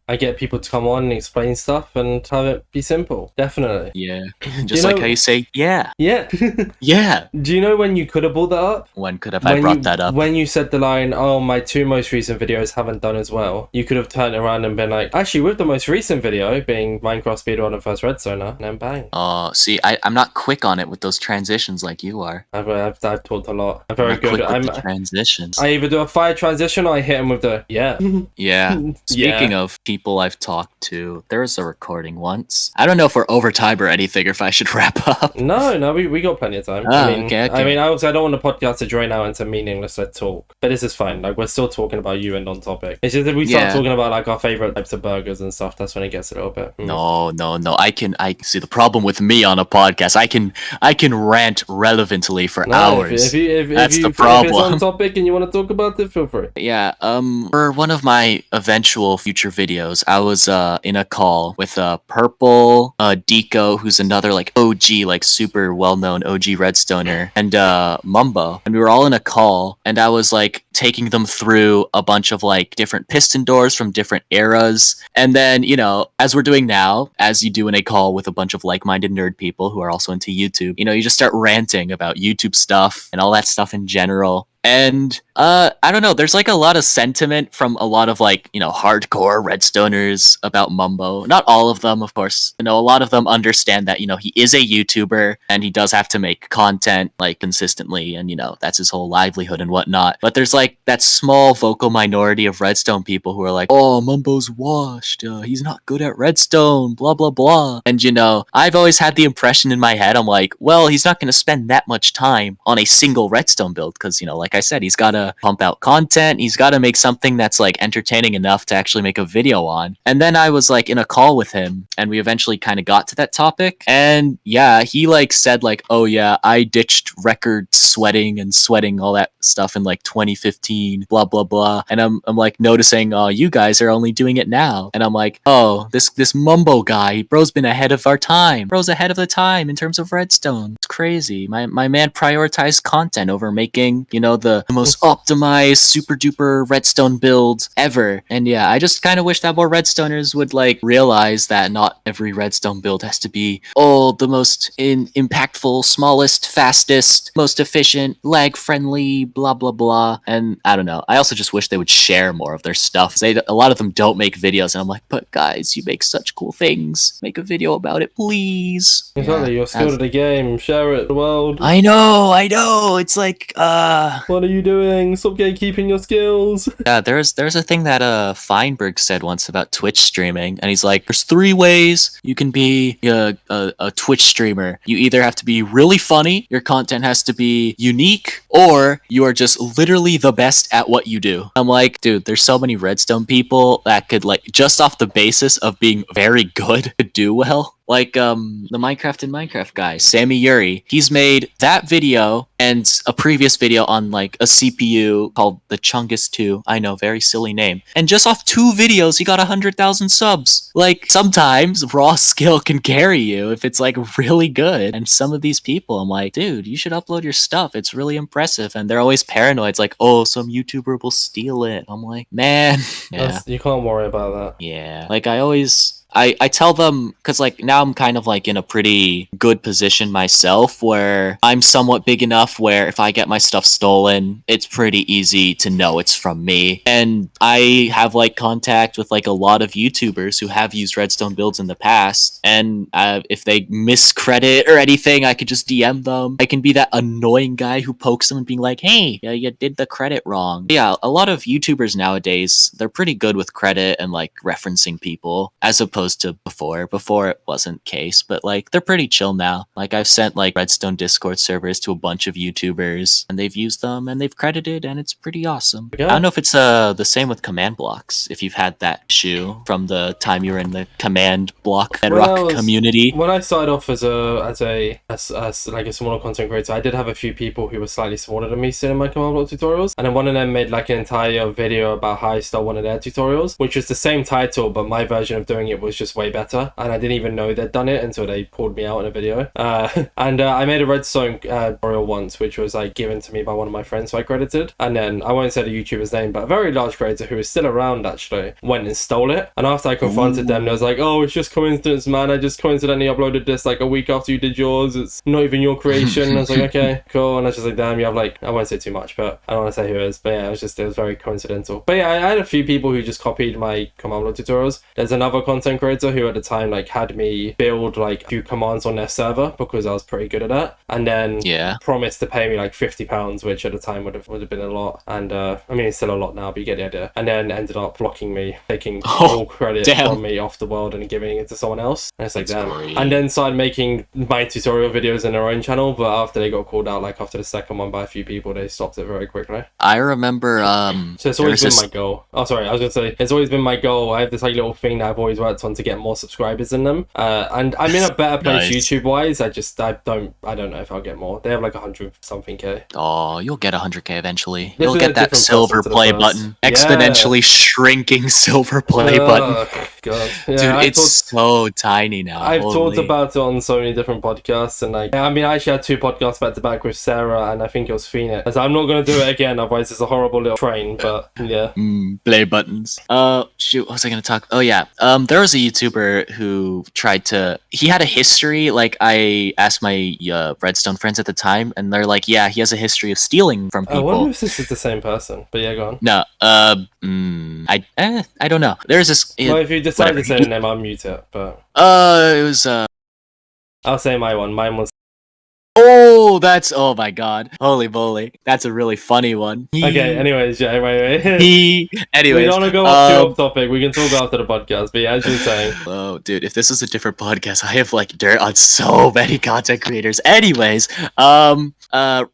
I get people to come on and explain stuff and have it be simple. Definitely. Yeah. Just like how you say, yeah. Yeah. Yeah. Do you know when you could have brought that up? When could have I brought that up? When you said the line, "Oh, my 2 most recent videos haven't done as well," you could have turned around and been like, "Actually, with the most recent video being Minecraft Speedrunner first Redstoner," and then bang. Oh, see, I'm not quick on it with those transitions like you are. I've talked a lot. I'm very Not good. quick with the transitions. I either do a fire transition or I hit him with the yeah. Yeah. Speaking of people I've talked to, there was a recording once. I don't know if we're over time or anything, or if I should wrap up. No, we got plenty of time. Oh, okay. I mean, I don't want the podcast to drain out into meaningless talk, but this is fine. Like, we're still talking about you and on topic. It's just if we start talking about like our favorite types of burgers and stuff, that's when it gets a little bit. No. I see the problem with me on a podcast. I can rant relevantly for hours. That's the problem. If it's on topic and you want to talk about it, feel free. Yeah. For one of my eventual future videos, I was in a call with Purple, Deco, who's another like OG, like super well-known OG Redstoner, and Mumbo, and we were all in a call, and I was like taking them through a bunch of like different piston doors from different eras, and then as we're doing now, as you do in a call with a bunch of like-minded nerd people who are also into YouTube, you just start ranting about YouTube stuff and all that stuff in general. And I don't know, there's like a lot of sentiment from a lot of like, hardcore Redstoners about Mumbo. Not all of them, of course. A lot of them understand that, he is a YouTuber and he does have to make content like consistently, and that's his whole livelihood and whatnot. But there's like that small vocal minority of Redstone people who are like, "Oh, Mumbo's washed. He's not good at Redstone, blah, blah, blah." And I've always had the impression in my head, I'm like, well, he's not going to spend that much time on a single Redstone build because, like like I said, he's got to pump out content. He's got to make something that's like entertaining enough to actually make a video on. And then I was like in a call with him, and we eventually kind of got to that topic. And yeah, he like said like, oh yeah, I ditched record sweating and sweating all that stuff in like 2015, blah blah blah. And I'm like noticing, oh, you guys are only doing it now. And I'm like, oh, this Mumbo guy, bro's been ahead of our time. Bro's ahead of the time in terms of Redstone. It's crazy. My man prioritized content over making, you know, the most optimized super duper Redstone build ever. And yeah, I just kind of wish that more Redstoners would like realize that not every Redstone build has to be, oh, the most impactful, smallest, fastest, most efficient, lag friendly, blah blah blah. And I don't know. I also just wish they would share more of their stuff. A lot of them don't make videos, and I'm like, but guys, you make such cool things. Make a video about it, please. Exactly, Yeah, you're skilled at the game. Share it to the world. I know. It's like, what are you doing? Stop gatekeeping your skills. yeah, there's a thing that Feinberg said once about Twitch streaming, and he's like, there's 3 ways you can be a Twitch streamer. You either have to be really funny, your content has to be unique, or you are just literally the best at what you do. I'm like, dude, there's so many Redstone people that could like just off the basis of being very good could do well. Like the Minecraft guy, Sammy Yuri. He's made that video and a previous video on like a CPU called the Chungus 2. I know, very silly name. And just off 2 videos, he got 100,000 subs. Like sometimes raw skill can carry you if it's like really good. And some of these people, I'm like, dude, you should upload your stuff. It's really impressive. And they're always paranoid. It's like, oh, some YouTuber will steal it. I'm like, man, yeah, You can't worry about that. yeah. Like I tell them, because like now I'm kind of like in a pretty good position myself where I'm somewhat big enough where if I get my stuff stolen, it's pretty easy to know it's from me. And I have like contact with like a lot of YouTubers who have used Redstone builds in the past. And if they miscredit or anything, I could just DM them. I can be that annoying guy who pokes them and being like, hey, yeah, you did the credit wrong. But yeah, a lot of YouTubers nowadays, they're pretty good with credit and like referencing people as opposed to before it wasn't case, but like they're pretty chill now. Like I've sent like Redstone Discord servers to a bunch of YouTubers and they've used them and they've credited and it's pretty awesome. Yeah. I don't know if it's the same with command blocks, if you've had that issue from the time you were in the command block bedrock community. When I started off as a smaller content creator, I did have a few people who were slightly smaller than me sitting in my command block tutorials, and then one of them made like an entire video about how I stole one of their tutorials, which was the same title, but my version of doing it was just way better, and I didn't even know they'd done it until they pulled me out in a video. I made a Redstone tutorial once, which was like given to me by one of my friends who I credited, and then I won't say the YouTuber's name, but a very large creator who is still around actually went and stole it. And after I confronted them, they was like, oh, it's just coincidence, man, I just coincidentally uploaded this like a week after you did yours, it's not even your creation. And I was like, okay, cool. And I was just like, damn, you have like, I won't say too much, but I don't want to say who it is, but yeah, it was very coincidental. But yeah, I had a few people who just copied my command block tutorials. There's another content creator who at the time like had me build like a few commands on their server because I was pretty good at that, and then promised to pay me like £50, which at the time would have been a lot. And I mean, it's still a lot now, but you get the idea. And then ended up blocking me, taking all credit from me off the world and giving it to someone else. And it's like, damn. Great. And then started making my tutorial videos in their own channel, but after they got called out, like after the second one by a few people, they stopped it very quickly. I remember so it's always been my goal. Oh, sorry, I was gonna say it's always been my goal. I have this like little thing that I've always worked on to get more subscribers in them, and I'm in a better place YouTube wise. I don't know if I'll get more. They have like 100 something K. Oh, you'll get 100K eventually. You'll get that silver play button, exponentially shrinking silver play button. God. Yeah, dude, it's so tiny now. I've talked about it on so many different podcasts, and like, I mean, I actually had 2 podcasts back to back with Sarah, and I think it was Phoenix. So I'm not gonna do it again, otherwise it's a horrible little train. But yeah, play buttons. Shoot, what was I gonna talk? Oh yeah, there was a YouTuber who tried to. He had a history. Like I asked my Redstone friends at the time, and they're like, yeah, he has a history of stealing from people. I wonder if this is the same person. But yeah, go on. No, I don't know. There's this. Well, if you decide to say the name, I'll mute it. But it was I'll say my one. Mine was. Oh my god. Holy moly. That's a really funny one. Okay, anyways, yeah, wait. Anyways. We don't want to go too off topic. We can talk after the podcast, but yeah, as you were saying. Oh, dude, if this is a different podcast, I have like dirt on so many content creators. Anyways,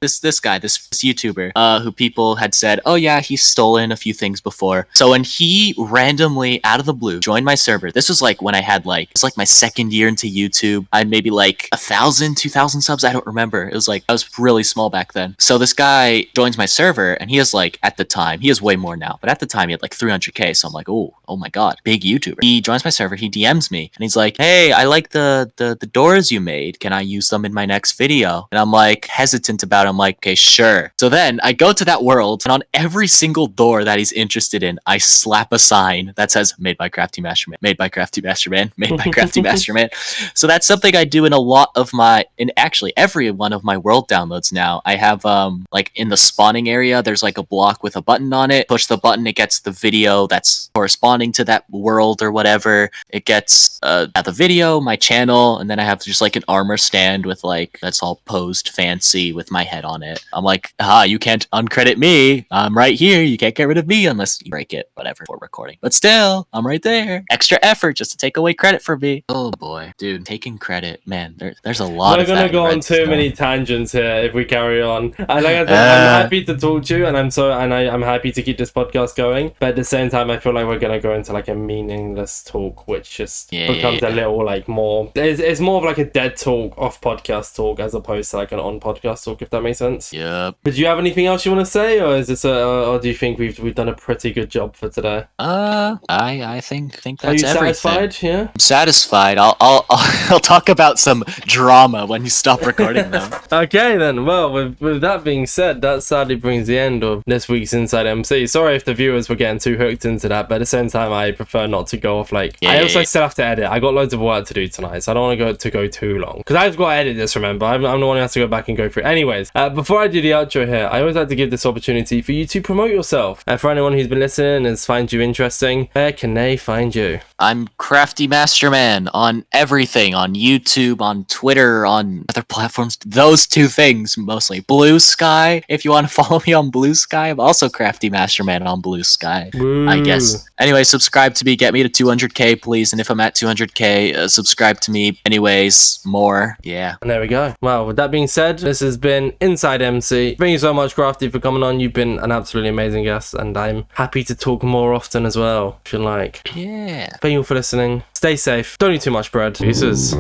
this guy, this YouTuber, who people had said, oh yeah, he's stolen a few things before. So when he randomly out of the blue joined my server, this was like when I had it's like my second year into YouTube. I had maybe like 1,000, 2,000 subs. I don't remember. It was like I was really small back then. So this guy joins my server, and he has at the time, he has way more now, but at the time he had like 300k. So I'm like, oh my god, big YouTuber. He joins my server. He DMs me, and he's like, hey, I like the doors you made. Can I use them in my next video? And I'm like hesitant about it. I'm like, okay, sure. So then I go to that world, and on every single door that he's interested in, I slap a sign that says made by CraftyMasterman, made by CraftyMasterman, made by CraftyMasterman. So that's something I do in a lot of in actually every one of my world downloads now. I have like in the spawning area, there's like a block with a button on it. Push the button, it gets the video that's corresponding to that world or whatever. It gets the video, my channel, and then I have just like an armor stand with that's all posed fancy with my head on it. I'm like, you can't uncredit me. I'm right here. You can't get rid of me unless you break it, whatever, for recording. But still, I'm right there. Extra effort just to take away credit from me. Oh boy, dude, taking credit, man. There's a lot. We're gonna go on too many tangents here if we carry on. And like I said, I'm happy to talk to you, and I'm happy to keep this podcast going. But at the same time, I feel like we're gonna go into like a meaningless talk, which just becomes a little more. It's more of like a dead talk, off podcast talk, as opposed to like an on podcast talk, if that makes sense. Yep. But do you have anything else you want to say, or is this or do you think we've done a pretty good job for today? I think that's Are you everything. satisfied? Yeah. I'm satisfied. I'll talk about some drama when you stop recording them. Okay then. Well, with that being said, that sadly brings the end of this week's Inside MC. Sorry if the viewers were getting too hooked into that, but at the same time, I prefer not to go off I also still have to edit. I got loads of work to do tonight, so I don't want to go too long because I've got to edit this. Remember, I'm the one who has to go back and go through it. Anyways, before I do the outro here, I always like to give this opportunity for you to promote yourself. And for anyone who's been listening and has found you interesting, where can they find you? I'm CraftyMasterman on everything, on YouTube, on Twitter, on other platforms. Those two things mostly. Blue Sky, if you want to follow me on Blue Sky. I'm also CraftyMasterman on Blue Sky, I guess. Anyway, subscribe to me, get me to 200k, please. And if I'm at 200k, subscribe to me. Anyways, more. Yeah. And there we go. Well, with that being said, this has been Inside MC. Thank you so much, Crafty, for coming on. You've been an absolutely amazing guest, and I'm happy to talk more often as well, if you like. Yeah. Thank you all for listening. Stay safe. Don't eat too much bread. Peace.